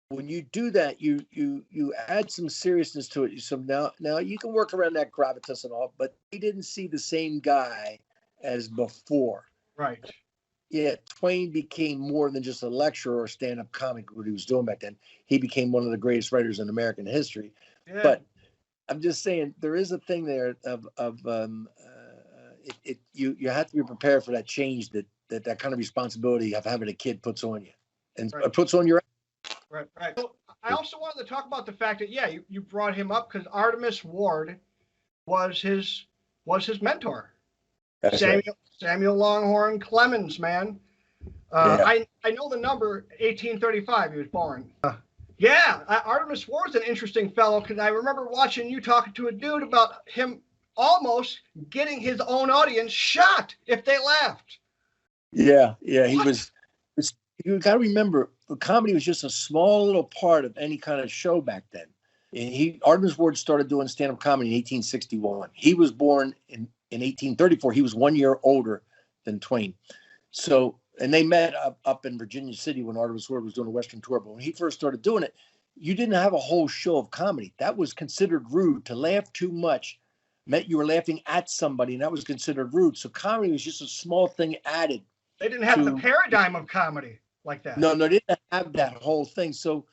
When you do that, you add some seriousness to it. So now you can work around that gravitas and all, but he didn't see the same guy as before. Right. Yeah, Twain became more than just a lecturer or stand-up comic, what he was doing back then. He became one of the greatest writers in American history. Yeah. But I'm just saying, there is a thing there you have to be prepared for that change that kind of responsibility of having a kid puts on you, and Right. puts on your. Right. So I also wanted to talk about the fact that you brought him up because Artemus Ward was his mentor. That's Samuel Longhorn Clemens, man. I know the number 1835. He was born. Artemus Ward's an interesting fellow because I remember watching you talking to a dude about him almost getting his own audience shot if they laughed. Yeah. He was. You got to remember, the comedy was just a small little part of any kind of show back then. And Artemus Ward started doing stand-up comedy in 1861. He was born in 1834. He was 1 year older than Twain. So, and they met up in Virginia City when Artemus Ward was doing a Western tour. But when he first started doing it, you didn't have a whole show of comedy. That was considered rude. To laugh too much meant you were laughing at somebody, and that was considered rude. So comedy was just a small thing added. They didn't have the paradigm of comedy like that. No, they didn't have that whole thing. So,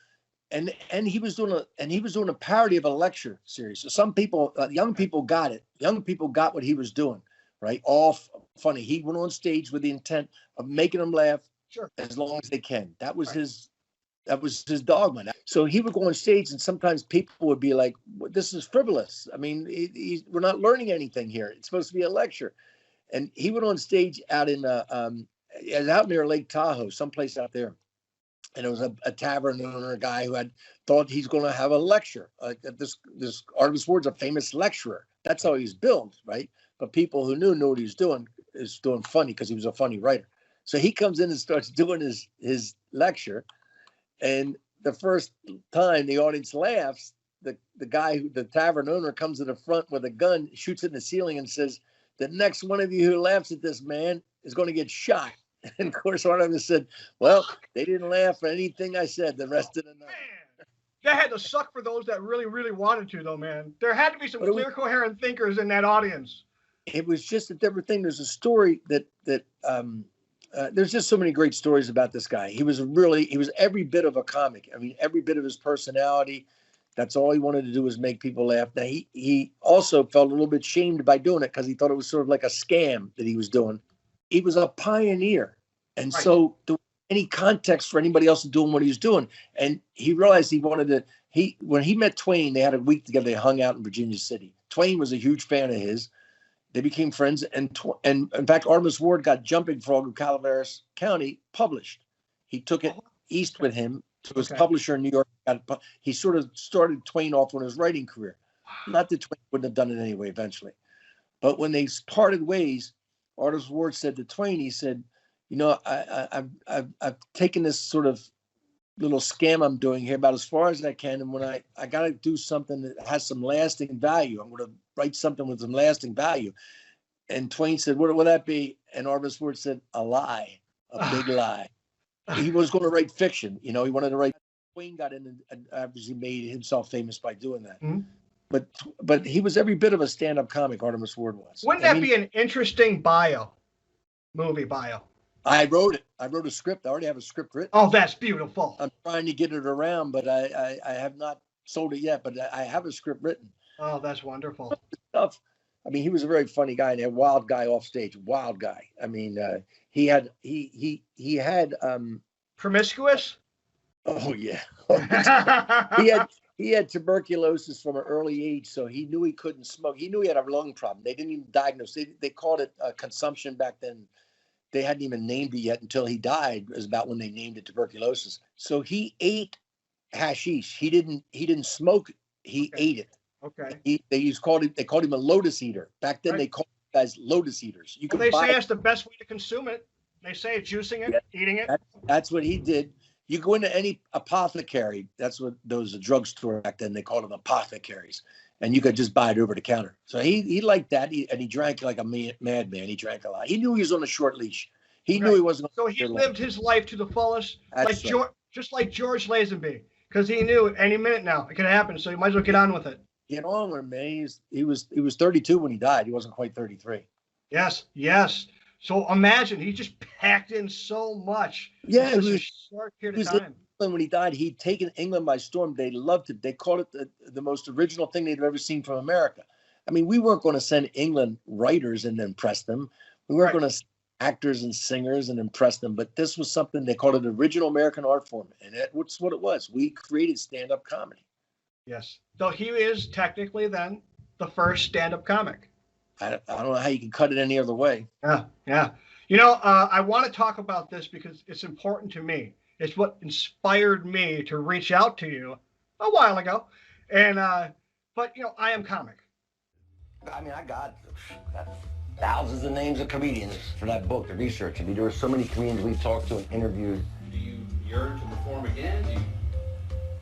and he was doing a parody of a lecture series. So some people, young people got it. Young people got what he was doing, right? All funny. He went on stage with the intent of making them laugh, sure, as long as they can. That was his dogma. So he would go on stage, and sometimes people would be like, "This is frivolous. I mean, we're not learning anything here. It's supposed to be a lecture." And he went on stage out in out near Lake Tahoe, someplace out there. And it was a tavern owner, a guy who had thought he's going to have a lecture. This Artemus Ward's a famous lecturer. That's how he's billed, right? But people who knew what he was doing is doing funny because he was a funny writer. So he comes in and starts doing his lecture. And the first time the audience laughs, the tavern owner comes to the front with a gun, shoots it in the ceiling and says, "The next one of you who laughs at this man is going to get shot." And of course, Artemus said, "Well, they didn't laugh at anything I said the rest of the night." Man, that had to suck for those that really, really wanted to, though, man. There had to be some clear, coherent thinkers in that audience. It was just a different thing. There's a story that there's just so many great stories about this guy. He was every bit of a comic. I mean, every bit of his personality. That's all he wanted to do was make people laugh. Now, he also felt a little bit shamed by doing it because he thought it was sort of like a scam that he was doing. He was a pioneer. And right. So there wasn't any context for anybody else doing what he was doing. And he realized he wanted to, when he met Twain, they had a week together. They hung out in Virginia City. Twain was a huge fan of his. They became friends. And in fact, Artemus Ward got Jumping Frog of Calaveras County published. He took it east with him to his publisher in New York. He sort of started Twain off on his writing career. Not that Twain wouldn't have done it anyway eventually. But when they parted ways, Artemus Ward said to Twain, he said, I've taken this sort of little scam I'm doing here about as far as I can. And when I got to do something that has some lasting value, I'm going to write something with some lasting value. And Twain said, what would that be? And Artemus Ward said, a lie, a big lie. He was going to write fiction. He wanted to write. Twain got in and obviously made himself famous by doing that. Mm-hmm. But he was every bit of a stand-up comic, Artemus Ward was. Wouldn't that be an interesting movie bio? I wrote it. I wrote a script. I already have a script written. Oh, that's beautiful. I'm trying to get it around, but I have not sold it yet, but I have a script written. Oh, that's wonderful. Stuff. I mean, he was a very funny guy and a wild guy off stage. Wild guy. I mean, he had promiscuous? Oh yeah. He had tuberculosis from an early age, so he knew he couldn't smoke. He knew he had a lung problem. They didn't even diagnose it. They called it consumption back then. they hadn't even named it yet until he died. It was about when they named it tuberculosis. So he ate hashish. He didn't smoke it. He ate it. Okay. They called him a lotus eater. Back then they called guys lotus eaters. You well, they say that's the best way to consume it. They say juicing it, eating it. That's what he did. You go into any apothecary. That's what those drugstore back then, they called them apothecaries. And you could just buy it over the counter. So he liked that. And he drank like a madman. He drank a lot. He knew he was on a short leash. He knew he wasn't. So he lived his life to the fullest, That's just like George Lazenby, because he knew any minute now it could happen. So you might as well get on with it. Get on with him, man. He was 32 when he died. He wasn't quite 33. Yes. So imagine he just packed in so much. Yeah, in such a short period of time. When he died, he'd taken England by storm. They loved it. They called it the most original thing they'd ever seen from America. I mean, we weren't going to send England writers and impress them. We weren't going to send actors and singers and impress them. But this was something they called it original American art form. And that's what it was. We created stand-up comedy. Yes. So he is technically then the first stand-up comic. I don't know how you can cut it any other way. Yeah. You know, I want to talk about this because it's important to me. It's what inspired me to reach out to you a while ago. And, but, you know, I Am Comic. I mean, I got thousands of names of comedians for that book, the research. I mean, there were so many comedians we talked to and interviewed. Do you yearn to perform again?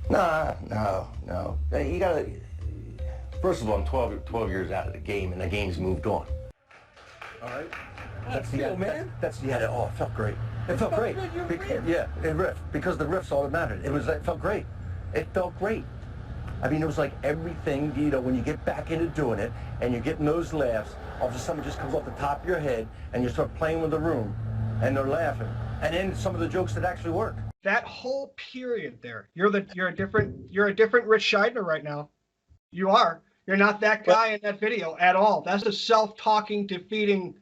No. You gotta, first of all, I'm 12 years out of the game, and the game's moved on. All right. That's the end, man. That's the end. Oh, it felt great. It felt great. Yeah, it riffed, because the riff's all that mattered. It felt great. It felt great. I mean, it was like everything, you know, when you get back into doing it, and you're getting those laughs, all of a sudden it just comes off the top of your head, and you start playing with the room, and they're laughing. And then some of the jokes that actually work. That whole period there, you're a different Ritch Shydner right now. You are. You're not that guy in that video at all. That's a self-defeating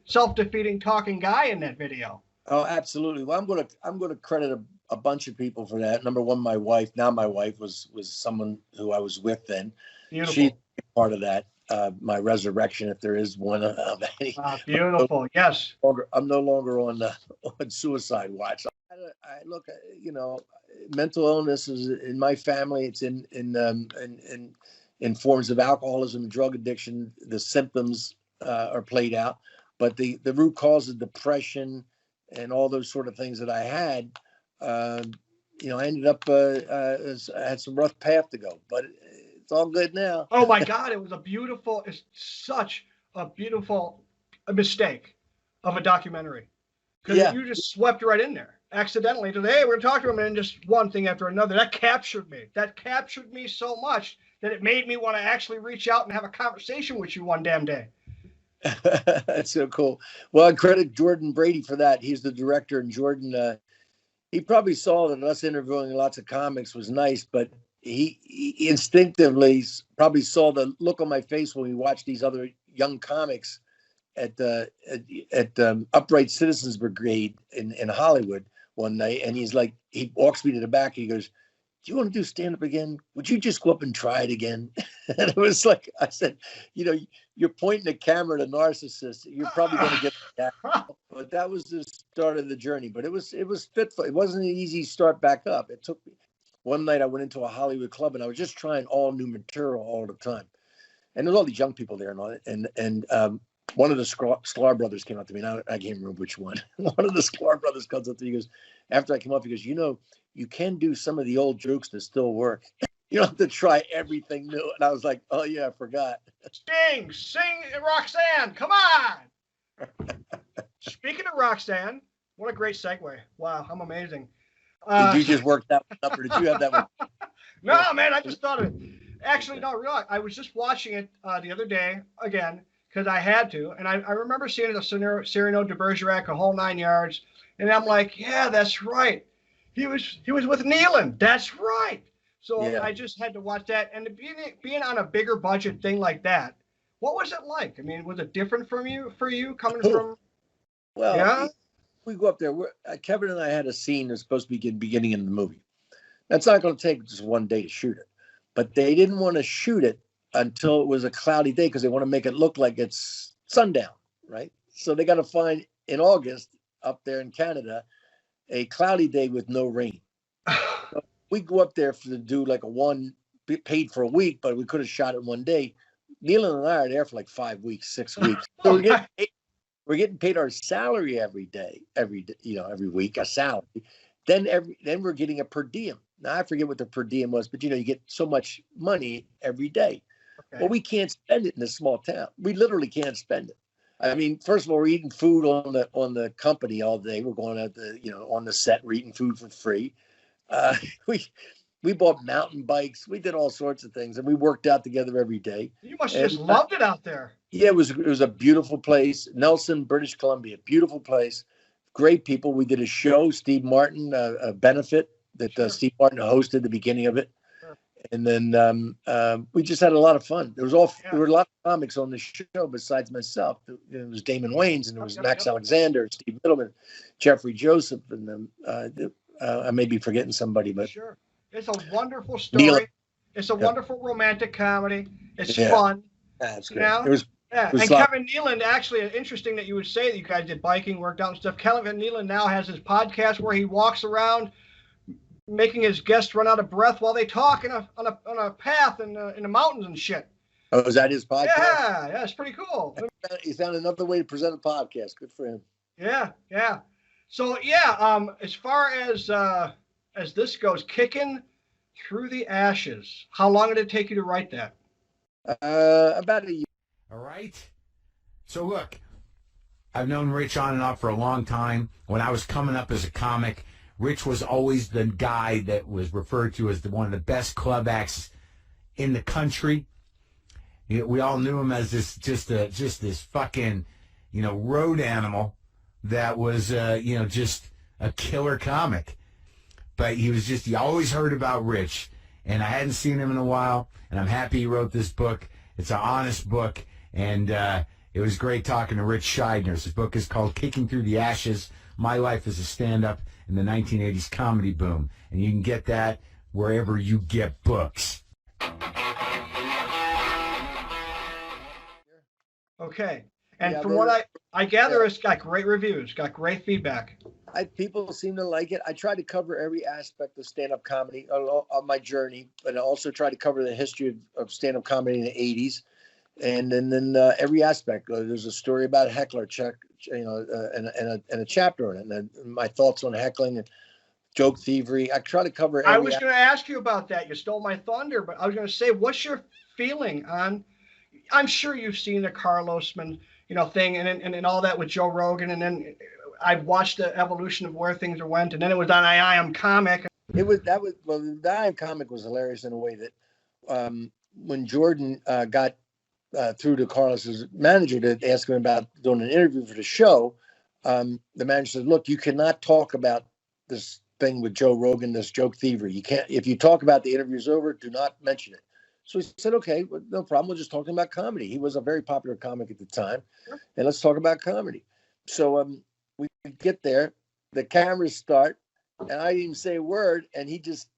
talking guy in that video. Oh, absolutely. Well, I'm gonna credit a bunch of people for that. Number one, my wife. Now my wife was someone who I was with then. Beautiful. She's part of that. My resurrection, if there is one of any. Beautiful. Yes. I'm no longer on suicide watch. I look, you know, mental illness is in my family. It's in forms of alcoholism, drug addiction. The symptoms are played out, but the root cause of depression and all those sort of things that I had, you know, I ended up I had some rough path to go, but it's all good now. Oh my God, it's such a beautiful mistake of a documentary, because you just swept right in there accidentally. Today we're going to talk to him, and just one thing after another. That captured me so much that it made me want to actually reach out and have a conversation with you one damn day. That's so cool. Well, I credit Jordan Brady for that. He's the director, and Jordan, he probably saw that us interviewing lots of comics was nice, but he instinctively probably saw the look on my face when we watched these other young comics at Upright Citizens Brigade in Hollywood one night, and he's like, he walks me to the back, and he goes, "Do you want to do stand-up again? Would you just go up and try it again?" And it was like, I said, you know, you're pointing the camera at a narcissist. You're probably going to get that. But that was the start of the journey. But it was fitful. It wasn't an easy start back up. It took me. One night I went into a Hollywood club, and I was just trying all new material all the time. And there's all these young people there and all that. And one of the Sklar brothers came up to me, and I can't remember which one. One of the Sklar brothers comes up to me, he goes, after I came up, he goes, "You know, you can do some of the old jokes that still work. You don't have to try everything new." And I was like, "Oh yeah, I forgot." Sing Roxanne, come on. Speaking of Roxanne, what a great segue. Wow, I'm amazing. Did you just work that one up, or did you have that one? No, man, I just thought of it. Actually, no, really, I was just watching it the other day again, because I had to. And I remember seeing the Cyrano de Bergerac, a whole 9 yards. And I'm like, yeah, that's right. He was with Nealon. That's right. So I just had to watch that. And being on a bigger budget thing like that, what was it like? I mean, was it different for you coming from? Well, yeah, we go up there. Kevin and I had a scene that's supposed to be beginning in the movie. That's not going to take just one day to shoot it. But they didn't want to shoot it until it was a cloudy day, because they want to make it look like it's sundown, right? So they got to find in August up there in Canada, a cloudy day with no rain. So we go up there to do like paid for a week, but we could have shot it one day. Nealon and I are there for like 5 weeks, 6 weeks. So we're getting paid our salary every day, every week, a salary. Then we're getting a per diem. Now I forget what the per diem was, but you get so much money every day. Okay. Well, we can't spend it in a small town. We literally can't spend it. I mean, first of all, we're eating food on the company all day. We're going out on the set, we're eating food for free. We bought mountain bikes. We did all sorts of things, and we worked out together every day. You must have just loved it out there. Yeah, it was a beautiful place. Nelson, British Columbia, beautiful place. Great people. We did a show, Steve Martin, a benefit that Steve Martin hosted the beginning of it. Sure. And then we just had a lot of fun. There were a lot of comics on the show besides myself. It was Damon Wayans, and there was Max Alexander, Steve Middleman, Jeffrey Joseph, and I may be forgetting somebody, but sure. It's a wonderful story. Nealon. It's a wonderful romantic comedy. It's fun. That's great. It was and Kevin Nealon, actually, interesting that you would say that you guys did biking, worked out and stuff. Kevin Nealon now has his podcast where he walks around making his guests run out of breath while they talk on a path in the mountains and shit. Oh, is that his podcast? Yeah, it's pretty cool. He found another way to present a podcast. Good for him. Yeah. So as far as this goes, Kicking Through the Ashes, how long did it take you to write that? About a year. All right. So look, I've known Ritch on and off for a long time. When I was coming up as a comic, Ritch was always the guy that was referred to as one of the best club acts in the country. We all knew him as just this fucking, road animal that was, just a killer comic. But you always heard about Ritch, and I hadn't seen him in a while, and I'm happy he wrote this book. It's an honest book, and it was great talking to Ritch Shydner. His book is called Kicking Through the Ashes, My Life as a Stand-Up in the 1980s Comedy Boom. And you can get that wherever you get books. Okay. And from what I gather, it's got great reviews, got great feedback. People seem to like it. I try to cover every aspect of stand-up comedy on my journey, but I also try to cover the history of stand-up comedy in the 80s. And then every aspect. There's a story about heckler, and a chapter on it. And my thoughts on heckling and joke thievery. I try to cover every I was going to ask you about that. You stole my thunder, but I was going to say, what's your feeling on, I'm sure you've seen the Carlosman, thing and all that with Joe Rogan, and then I've watched the evolution of where things went, and then it was on I Am Comic. The I Am Comic was hilarious in a way that when Jordan got through to Carlos's manager to ask him about doing an interview for the show, the manager said, "Look, you cannot talk about this thing with Joe Rogan, this joke thievery. You can't. If you talk about the interview's over, do not mention it." So he said, "Okay, well, no problem. We're just talking about comedy." He was a very popular comic at the time, and let's talk about comedy. So we get there, the cameras start, and I didn't even say a word, and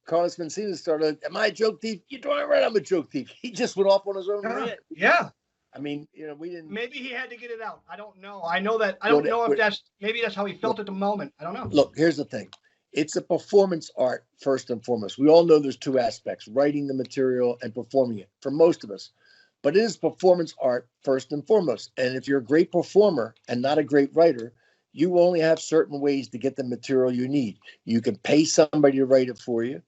Carlos Mencia started, "Am I a joke thief? You're doing right, I'm a joke thief." He just went off on his own rant. Yeah. I mean, we didn't. Maybe he had to get it out. I don't know. I know that. I don't know if maybe that's how he felt at the moment. I don't know. Look, here's the thing. It's a performance art, first and foremost. We all know there's two aspects, writing the material and performing it, for most of us. But it is performance art, first and foremost. And if you're a great performer and not a great writer, you only have certain ways to get the material you need. You can pay somebody to write it for you,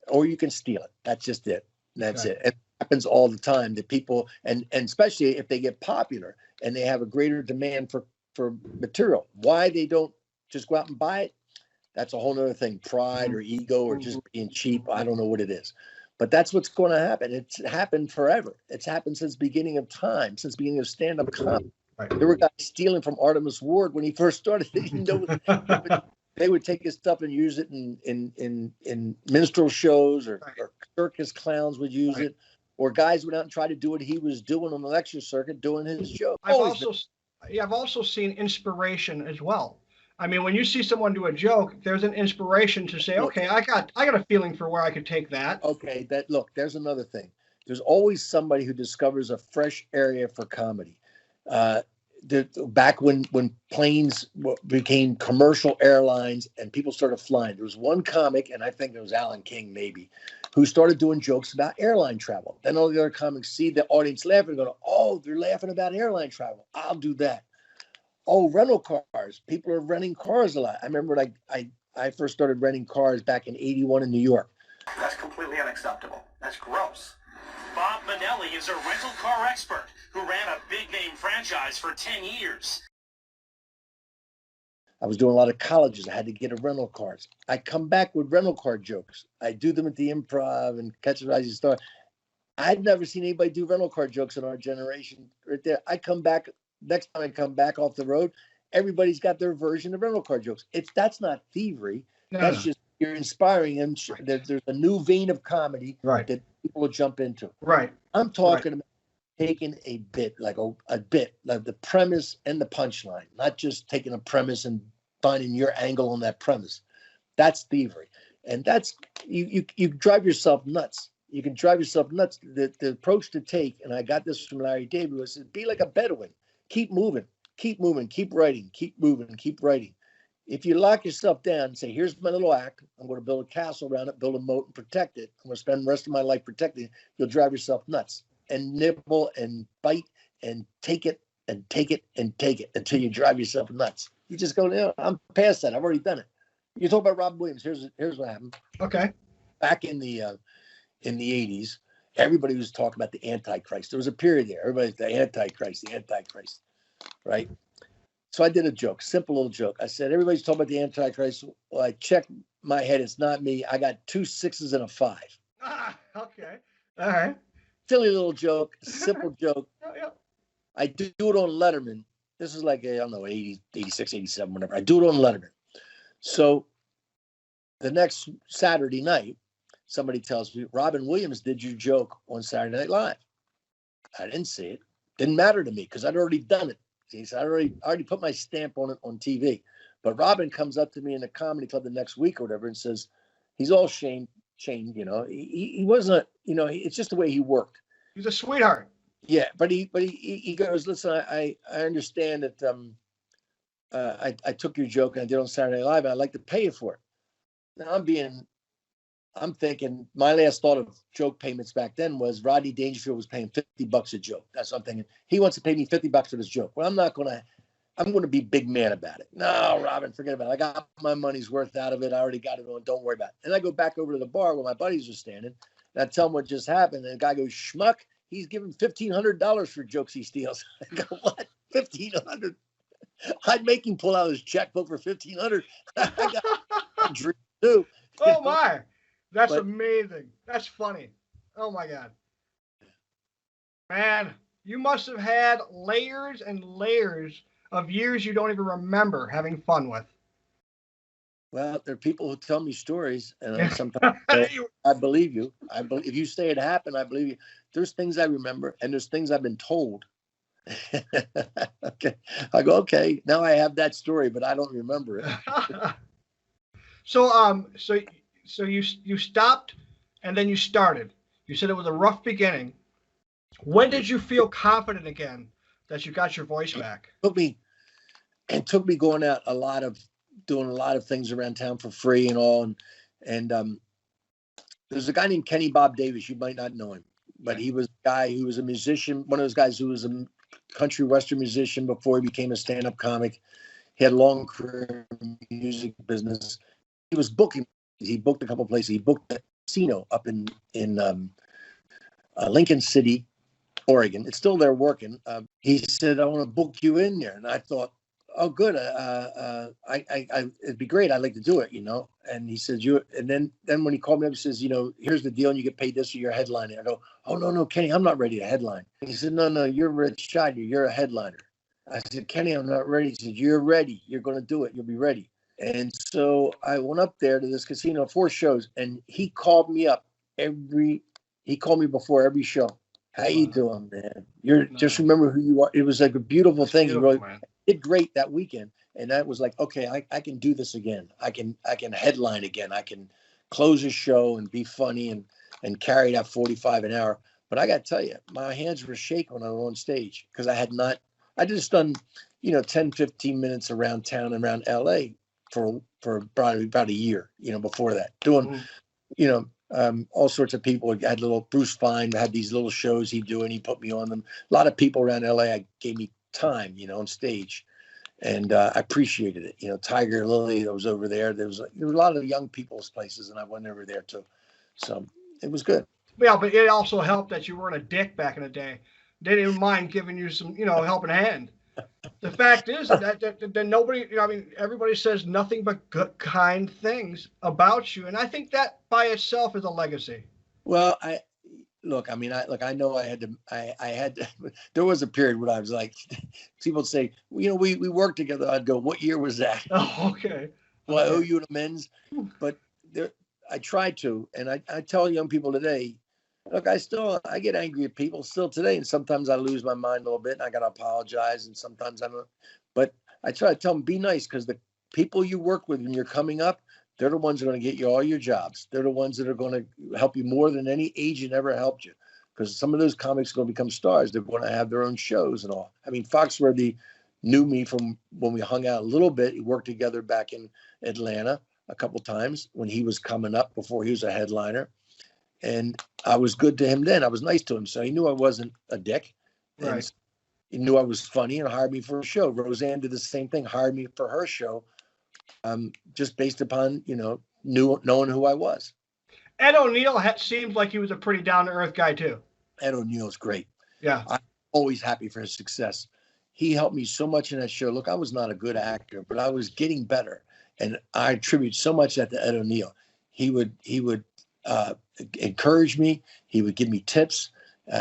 or you can steal it. That's just it. That's it. It happens all the time that people, and especially if they get popular and they have a greater demand for material. Why they don't just go out and buy it, that's a whole other thing. Pride or ego or just being cheap. I don't know what it is. But that's what's going to happen. It's happened forever. It's happened since the beginning of time, since the beginning of stand-up comedy. Right. There were guys stealing from Artemus Ward when he first started. They didn't know they would take his stuff and use it in minstrel shows, or circus clowns would use it, or guys went out and tried to do what he was doing on the lecture circuit, doing his show. I've also seen inspiration as well. I mean, when you see someone do a joke, there's an inspiration to say, okay, I got a feeling for where I could take that. Okay, there's another thing. There's always somebody who discovers a fresh area for comedy. back when planes became commercial airlines and people started flying, there was one comic, and I think it was Alan King maybe, who started doing jokes about airline travel. Then all the other comics see the audience laughing and go, oh, they're laughing about airline travel. I'll do that. Oh, rental cars. People are renting cars a lot. I remember I first started renting cars back in '81 in New York. That's completely unacceptable. That's gross. Bob Manelli is a rental car expert who ran a big-name franchise for 10 years. I was doing a lot of colleges. I had to get a rental cars. I come back with rental car jokes. I do them at the Improv and Catch a Rising Star. I'd never seen anybody do rental car jokes in our generation right there. I come back, next time I come back off the road, everybody's got their version of rental car jokes. That's not thievery. That's just, you're inspiring them. There's a new vein of comedy that people will jump into. Right. I'm talking about taking a bit, like the premise and the punchline, not just taking a premise and finding your angle on that premise. That's thievery. And that's, you drive yourself nuts. You can drive yourself nuts. The approach to take, and I got this from Larry David, was be like a Bedouin. Keep moving, keep writing, keep moving, keep writing. If you lock yourself down and say, here's my little act, I'm going to build a castle around it, build a moat and protect it. I'm going to spend the rest of my life protecting it. You'll drive yourself nuts and nibble and bite and take it and take it and take it until you drive yourself nuts. You just go, no, I'm past that. I've already done it. You talk about Robin Williams. Here's what happened. Okay. Back in the 80s, everybody was talking about the Antichrist. There was a period there. Everybody's the Antichrist, right? So I did a joke, simple little joke. I said, everybody's talking about the Antichrist. Well, I checked my head. It's not me. I got 2 6s and a 5. Okay. All right. Silly little joke, simple joke. Yeah. I do it on Letterman. This is like, I don't know, 80, 86, 87, whatever. I do it on Letterman. So the next Saturday night, somebody tells me, Robin Williams did your joke on Saturday Night Live. I didn't see it. Didn't matter to me because I'd already done it. See, so I already put my stamp on it on TV. But Robin comes up to me in the comedy club the next week or whatever and says, he's all shamed, you know. He wasn't, you know, it's just the way he worked. He's a sweetheart. Yeah, but he goes, listen, I understand that I took your joke and I did it on Saturday Night Live and I'd like to pay you for it. Now I'm thinking, my last thought of joke payments back then was Rodney Dangerfield was paying $50 a joke. That's what I'm thinking. He wants to pay me $50 for this joke. Well, I'm going to be big man about it. No, Robin, forget about it. I got my money's worth out of it. I already got it on. Don't worry about it. And I go back over to the bar where my buddies are standing and I tell them what just happened. And the guy goes, schmuck, he's giving $1,500 for jokes he steals. I go, what? $1,500? I'd make him pull out his checkbook for $1,500. I got a dream too. Oh my. That's amazing. That's funny. Oh my God. Man, you must have had layers and layers of years you don't even remember having fun with. Well, there are people who tell me stories, and sometimes I believe you. If you say it happened, I believe you. There's things I remember, and there's things I've been told. Okay, I go, okay, now I have that story, but I don't remember it. So you stopped, and then you started. You said it was a rough beginning. When did you feel confident again that you got your voice back? It took me going out doing a lot of things around town for free and all. And there's a guy named Kenny Bob Davis. You might not know him, but he was a guy who was a musician, one of those guys who was a country western musician before he became a stand-up comic. He had a long career in the music business. He was booking. He booked a couple places. He booked a casino up in Lincoln City, Oregon. It's still there working. He said, I want to book you in there. And I thought, oh, good. It'd be great. I'd like to do it, you know. And he said, and then when he called me up, he says, you know, here's the deal. And you get paid this or you're headlining. I go, oh, no, Kenny, I'm not ready to headline. He said, no, you're Ritch Shydner. You're a headliner. I said, Kenny, I'm not ready. He said, you're ready. You're going to do it. You'll be ready. And so I went up there to this casino, 4 shows, and he called me up he called me before every show. How you doing, man? Just remember who you are. It was like a beautiful thing. He really did great that weekend. And that was like, okay, I can do this again. I can headline again. I can close a show and be funny and carry that 45 an hour. But I got to tell you, my hands were shaking when I was on stage because I had not I just done, 10, 15 minutes around town, around LA for probably about a year, before that, doing, all sorts of people. Had little Bruce Fine had these little shows he'd do, and he put me on them. A lot of people around LA gave me time, on stage, and I appreciated it. Tiger Lily that was over there. There was a lot of young people's places, and I went over there too. So it was good. Yeah, but it also helped that you weren't a dick back in the day. They didn't mind giving you some, helping hand. The fact is that nobody, everybody says nothing but good, kind things about you, and I think that by itself is a legacy. Well, I know I had to. There was a period when I was like, people would say, we worked together. I'd go, what year was that? Oh, okay. Well, I owe you an amends, but I try to, and I tell young people today, look, I get angry at people still today, and sometimes I lose my mind a little bit, and I got to apologize, and sometimes I don't. But I try to tell them, be nice, because the people you work with when you're coming up, they're the ones that are going to get you all your jobs. They're the ones that are going to help you more than any agent ever helped you, because some of those comics are going to become stars. They're going to have their own shows and all. I mean, Foxworthy knew me from when we hung out a little bit. He worked together back in Atlanta a couple times when he was coming up before he was a headliner. And I was good to him then. I was nice to him. So he knew I wasn't a dick. Right. And he knew I was funny and hired me for a show. Roseanne did the same thing, hired me for her show, just based upon, knowing who I was. Ed O'Neill seems like he was a pretty down-to-earth guy, too. Ed O'Neill's great. Yeah. I'm always happy for his success. He helped me so much in that show. Look, I was not a good actor, but I was getting better. And I attribute so much that to Ed O'Neill. He would encourage me. He would give me tips.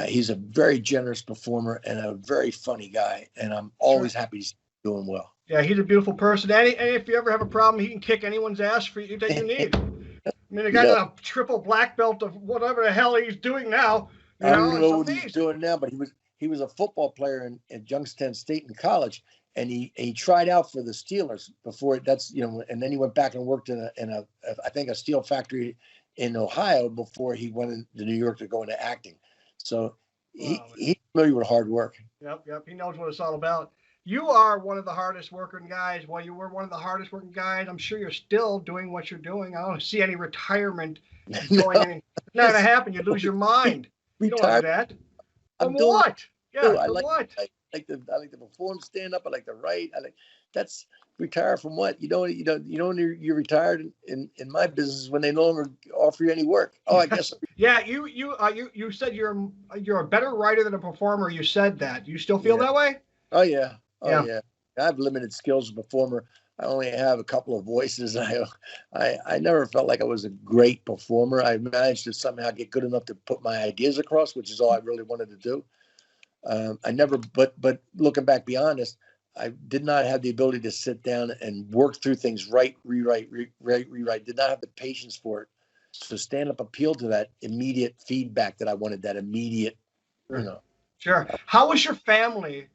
He's a very generous performer and a very funny guy. And I'm always happy he's doing well. Yeah, he's a beautiful person. And if you ever have a problem, he can kick anyone's ass for you that you need. I mean, the guy got a triple black belt of whatever the hell he's doing now. I don't know what he's doing now, but he was a football player in Youngstown State in college. And he tried out for the Steelers before and then he went back and worked in I think a steel factory in Ohio before he went into New York to go into acting. So he's familiar with hard work. Yep. He knows what it's all about. You are one of the hardest working guys. Well, you were one of the hardest working guys. I'm sure you're still doing what you're doing. I don't see any retirement going in. It's not going to happen. You lose your mind. You don't want that. I'm doing what? Yeah, I like what? I like to perform, stand up. I like to write. That's retire from what? You're retired in my business when they no longer offer you any work. Oh, I guess. Yeah, you said you're a better writer than a performer. You said that. You still feel that way? Oh yeah. Yeah. I have limited skills as a performer. I only have a couple of voices. I never felt like I was a great performer. I managed to somehow get good enough to put my ideas across, which is all I really wanted to do. But looking back, be honest, I did not have the ability to sit down and work through things, rewrite. Did not have the patience for it. So stand-up appealed to that immediate feedback that I wanted, that immediate, Sure. How was your family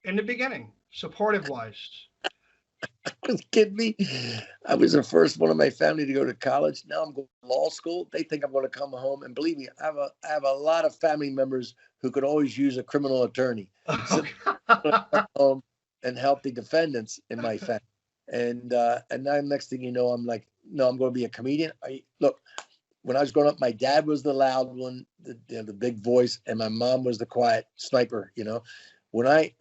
in the beginning, supportive-wise? Are you kidding me? I was the first one of my family to go to college. Now I'm going to law school. They think I'm going to come home. And believe me, I have a lot of family members who could always use a criminal attorney home and help the defendants in my family. And now next thing you know, I'm like, no, I'm going to be a comedian. Look, when I was growing up, my dad was the loud one, the big voice, and my mom was the quiet sniper. When I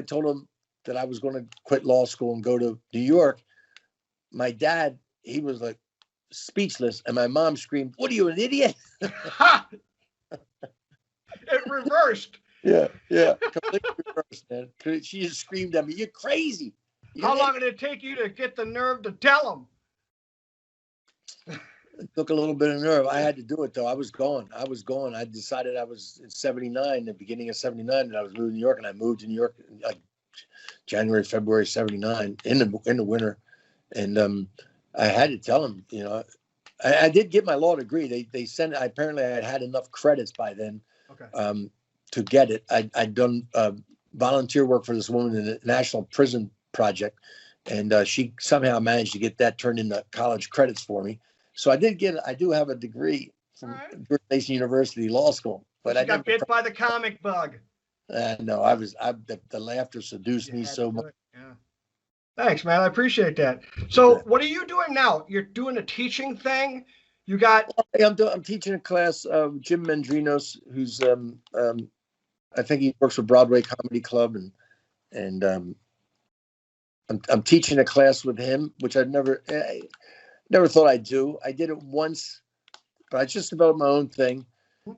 told him that I was going to quit law school and go to New York, my dad, he was like speechless, and my mom screamed, "What are you, an idiot?" It reversed. Yeah, completely reversed, man. She just screamed at me, "You're crazy." How long did it take you to get the nerve to tell him? It took a little bit of nerve. I had to do it though. I was going. I decided I was in '79, the beginning of '79, that I was moving to New York, and I moved to New York like January, February '79 in the winter, and I had to tell him. I did get my law degree. They sent. Apparently, I had enough credits by then to get it. I'd done volunteer work for this woman in the National Prison Project, and she somehow managed to get that turned into college credits for me. So I do have a degree from George Mason University Law School, but I got bit by the comic bug. No, the laughter seduced me so much. Yeah. Thanks, man. I appreciate that. So what are you doing now? You're doing a teaching thing? You got... I'm teaching a class of Jim Mendrinos, who's I think he works for Broadway Comedy Club, and I'm teaching a class with him, which I never thought I'd do. I did it once, but I just developed my own thing,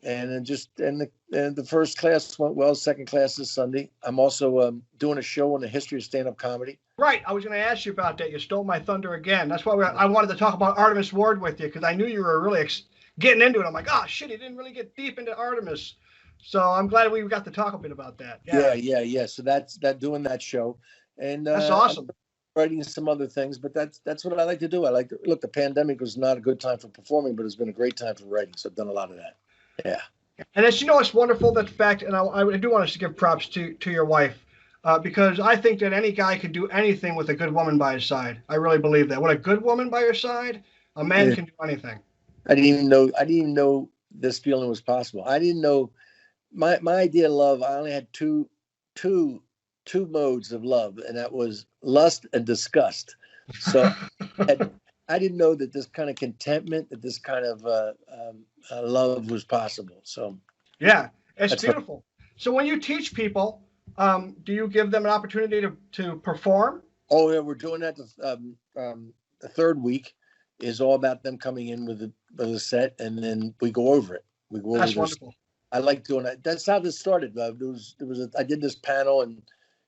and the first class went well. Second class is Sunday. I'm also doing a show on the history of stand-up comedy. Right. I was going to ask you about that. You stole my thunder again. That's why I wanted to talk about Artemus Ward with you, because I knew you were really getting into it. I'm like, oh, shit, he didn't really get deep into Artemus. So I'm glad we got to talk a bit about that. Yeah. So that's doing that show. And that's awesome. I'm writing some other things, but that's what I like to do. Look, the pandemic was not a good time for performing, but it's been a great time for writing. So I've done a lot of that. Yeah. And as you know, it's wonderful, that fact, and I do want us to give props to your wife. Because I think that any guy could do anything with a good woman by his side. I really believe that. With a good woman by your side, a man can do anything. I didn't even know this feeling was possible. I didn't know my idea of love. I only had two modes of love, and that was lust and disgust. So I didn't know that this kind of contentment, that this kind of love was possible. So yeah, it's beautiful. So when you teach people, do you give them an opportunity to perform? Oh yeah, we're doing that. The third week is all about them coming in with a set, and then we go over it. That's wonderful. I like doing that. That's how this started. I did this panel,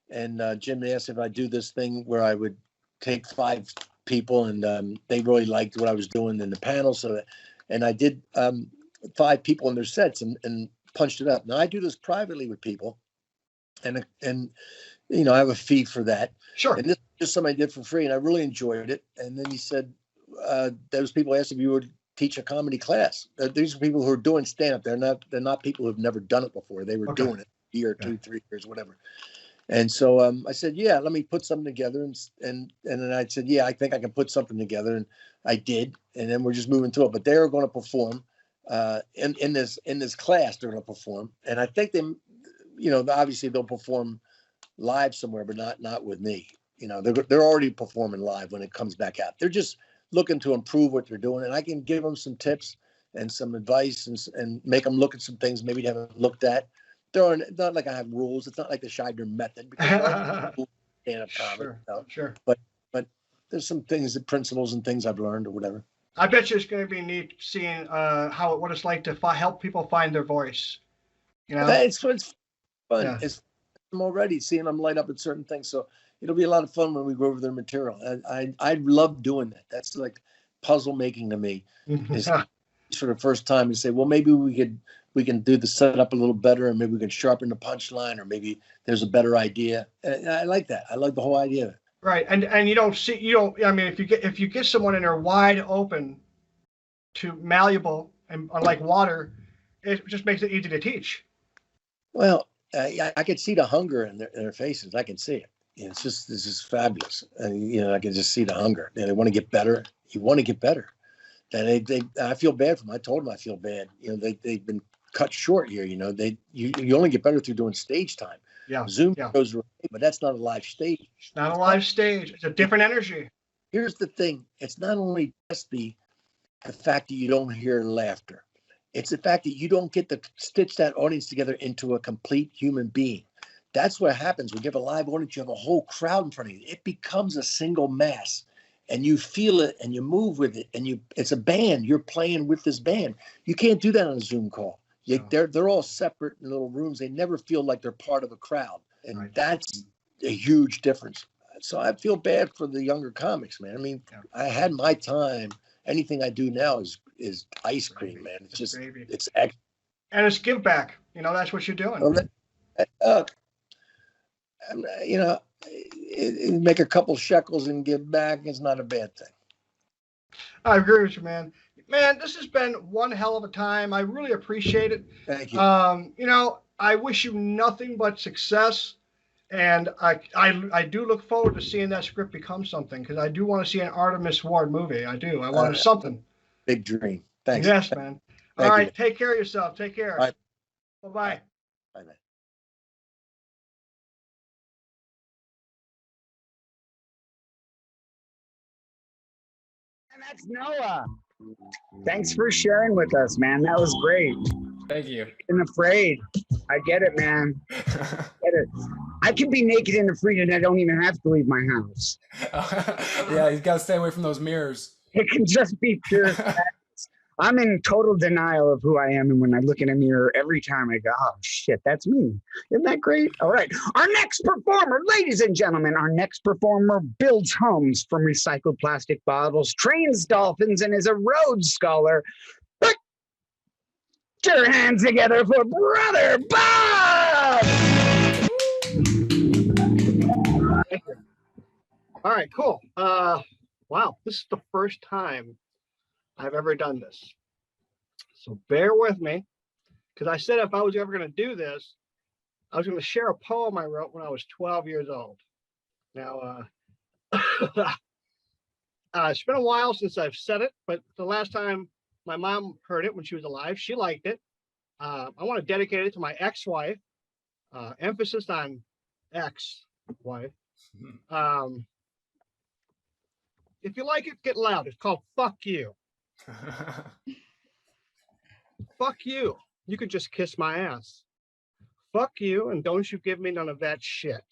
and Jim asked if I do this thing where I would take 5 people, and they really liked what I was doing in the panel. And I did 5 people in their sets and punched it up. Now I do this privately with people. And I have a fee for that. Sure. And this is just something I did for free, and I really enjoyed it. And then he said, those people asked if you would teach a comedy class. These are people who are doing stand-up. They're not people who've never done it before. They were doing it a year, 2, 3 years, whatever. And so I said, yeah, let me put something together. And then I said, yeah, I think I can put something together. And I did. And then we're just moving through it. But they are going to perform in this class. They're going to perform. And I think obviously they'll perform live somewhere, but not with me. They're already performing live when it comes back out. They're just looking to improve what they're doing, and I can give them some tips and some advice and make them look at some things maybe they haven't looked at. It's not like I have rules. It's not like the Shydner method, because stand-up comedy. Sure. But there's some things, principles and things I've learned or whatever. I bet you it's going to be neat seeing what it's like to help people find their voice. It's fun. Yeah. I'm already seeing them light up at certain things, so it'll be a lot of fun when we go over their material. I love doing that. That's like puzzle making to me. Is for the first time you say, well, maybe we can do the setup a little better, and maybe we can sharpen the punchline, or maybe there's a better idea. And I like that. I like the whole idea of it. Right, and I mean, if you get someone in there wide open to malleable and like water, it just makes it easy to teach. Well, I could see the hunger in their faces. I can see it. It's just fabulous. And I can just see the hunger. They want to get better. You want to get better. And I feel bad for them. I told them I feel bad. They've been cut short here. You only get better through doing stage time. Yeah. Zoom goes away, but that's not a live stage. It's not a live stage. It's a different energy. Here's the thing. It's not only just the fact that you don't hear laughter. It's the fact that you don't get to stitch that audience together into a complete human being. That's what happens when you have a live audience. You have a whole crowd in front of you. It becomes a single mass, and you feel it, and you move with it, and it's a band. You're playing with this band. You can't do that on a Zoom call. They're all separate in little rooms. They never feel like they're part of a crowd, and that's a huge difference. So I feel bad for the younger comics, man. I mean, I had my time. Anything I do now is ice cream, man. It's just it's excellent. And it's give back. That's what you're doing. Make a couple shekels and give back is not a bad thing. I agree with you, man. Man, this has been one hell of a time. I really appreciate it. Thank you. I wish you nothing but success. And I do look forward to seeing that script become something, because I do want to see an Artemus Ward movie. I do. I want something. Big dream. Thanks. Yes, man. All right. Take care of yourself. Take care. All right. Bye-bye. Bye-bye. That's Noah. Thanks for sharing with us, man. That was great. Thank you. And afraid. I get it, man. I get it. I can be naked and afraid and I don't even have to leave my house. Yeah, you got to stay away from those mirrors. It can just be pure sadness. I'm in total denial of who I am. And when I look in a mirror, every time I go, oh, shit, that's me. Isn't that great? All right. Our next performer, ladies and gentlemen, our next performer builds homes from recycled plastic bottles, trains dolphins, and is a Rhodes Scholar. Put your hands together for Brother Bob! All right, cool. Wow, this is the first time I've ever done this. So bear with me, because I said if I was ever going to do this, I was going to share a poem I wrote when I was 12 years old. Now, it's been a while since I've said it, but the last time my mom heard it when she was alive, she liked it. I want to dedicate it to my ex-wife, emphasis on ex-wife. If you like it, get loud. It's called Fuck You. Fuck you. You could just kiss my ass. Fuck you, and don't you give me none of that shit.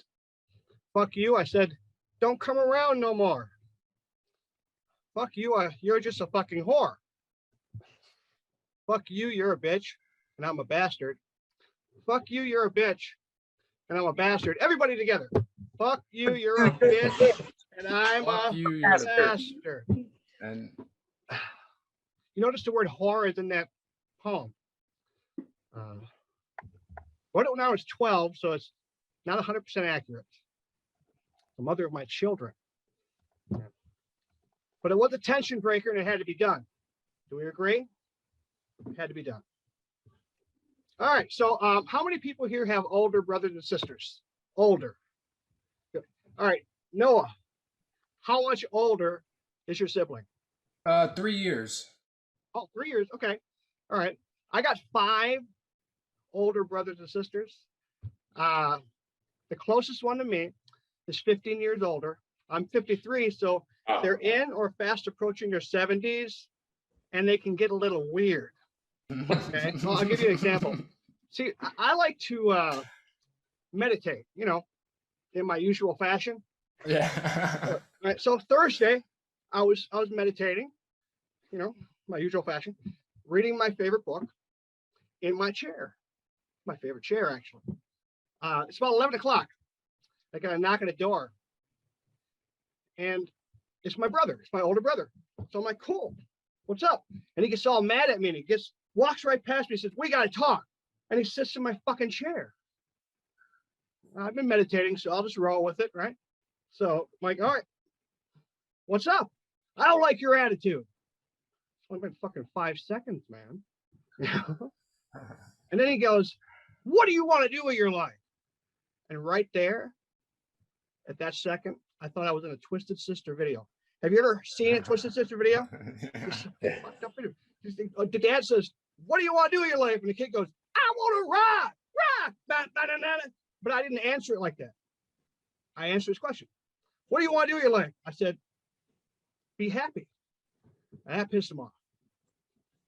Fuck you, I said, don't come around no more. Fuck you, you're just a fucking whore. Fuck you, you're a bitch, and I'm a bastard. Fuck you, you're a bitch, and I'm a bastard. Everybody together. Fuck you, you're a bitch, and I'm a bastard. And you notice the word whore is in that poem. Wrote it when I was 12, so it's not 100% accurate. The mother of my children. But it was a tension breaker and it had to be done. Do we agree? It had to be done. All right, so how many people here have older brothers and sisters? Older. Good. All right, Noah, how much older is your sibling? 3 years. Oh, 3 years. Okay. All right. I got 5 older brothers and sisters. The closest one to me is 15 years older. I'm 53, so they're in or fast approaching their 70s, and they can get a little weird. Okay. Well, I'll give you an example. See, I like to meditate, you know, in my usual fashion. Yeah. All right. So Thursday, I was meditating, you know, my usual fashion, reading my favorite book in my chair, my favorite chair, actually. It's about 11 o'clock. I got a knock on the door, and it's my brother. It's my older brother. So I'm like, cool, what's up? And he gets all mad at me, and he walks right past me, says, we got to talk. And he sits in my fucking chair. I've been meditating, so I'll just roll with it, right? So I'm like, all right, what's up? I don't like your attitude. It's only been fucking 5 seconds, man. And then he goes, what do you want to do with your life? And right there, at that second, I thought I was in a Twisted Sister video. Have you ever seen a Twisted Sister video? The dad says, what do you want to do with your life? And the kid goes, I want to rock. But I didn't answer it like that. I answered his question. What do you want to do with your life? I said, be happy. And that pissed him off.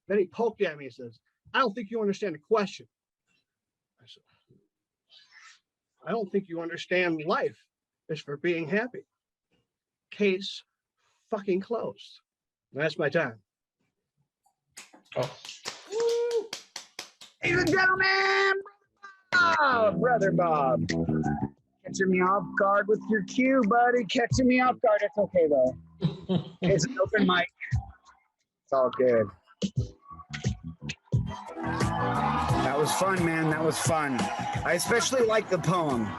Then he poked at me and says, I don't think you understand the question. I said, I don't think you understand life is for being happy. Case fucking closed. And that's my time. Oh. Ladies and gentlemen, Brother Bob. Catching me off guard with your cue, buddy. Catching me off guard. It's okay, though. It's an open mic. It's all good. That was fun, man. That was fun. I especially like the poem.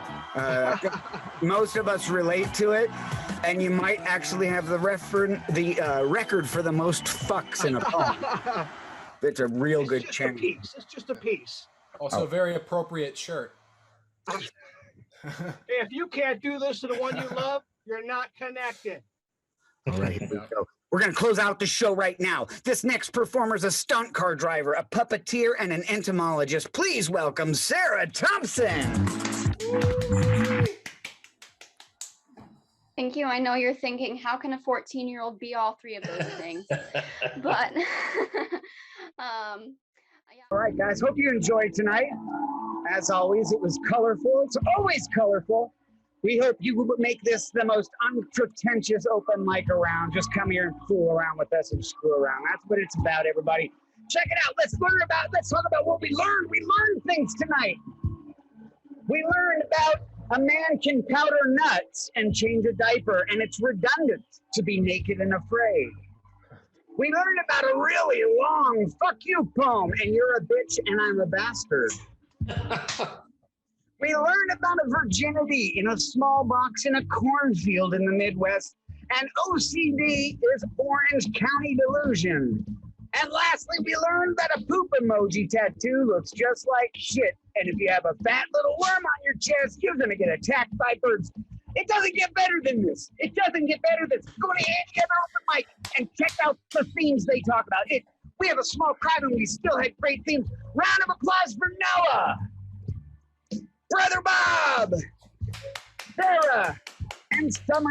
Most of us relate to it, and you might actually have the record for the most fucks in a poem. It's a real good chance. It's just a piece. Also, a very appropriate shirt. If you can't do this to the one you love, you're not connected. All right, here we go. We're going to close out the show right now. This next performer is a stunt car driver, a puppeteer, and an entomologist. Please welcome Sarah Thompson. Thank you. I know you're thinking, how can a 14-year-old be all three of those things? But all right, guys, hope you enjoyed tonight. As always, it was colorful. It's always colorful. We hope you will make this the most unpretentious open mic around. Just come here and fool around with us and screw around. That's what it's about, everybody. Check it out. Let's talk about what we learned. We learned things tonight. We learned about a man can powder nuts and change a diaper, and it's redundant to be naked and afraid. We learned about a really long fuck you poem, and you're a bitch and I'm a bastard. We learned about a virginity in a small box in a cornfield in the Midwest, and OCD is Orange County delusion. And lastly, we learned that a poop emoji tattoo looks just like shit, and if you have a fat little worm on your chest, you're gonna get attacked by birds. It doesn't get better than this. It doesn't get better than this. Go to any other open mic and check out the themes they talk about. We have a small crowd and we still had great themes. Round of applause for Noah, Brother Bob, Sarah, and Summer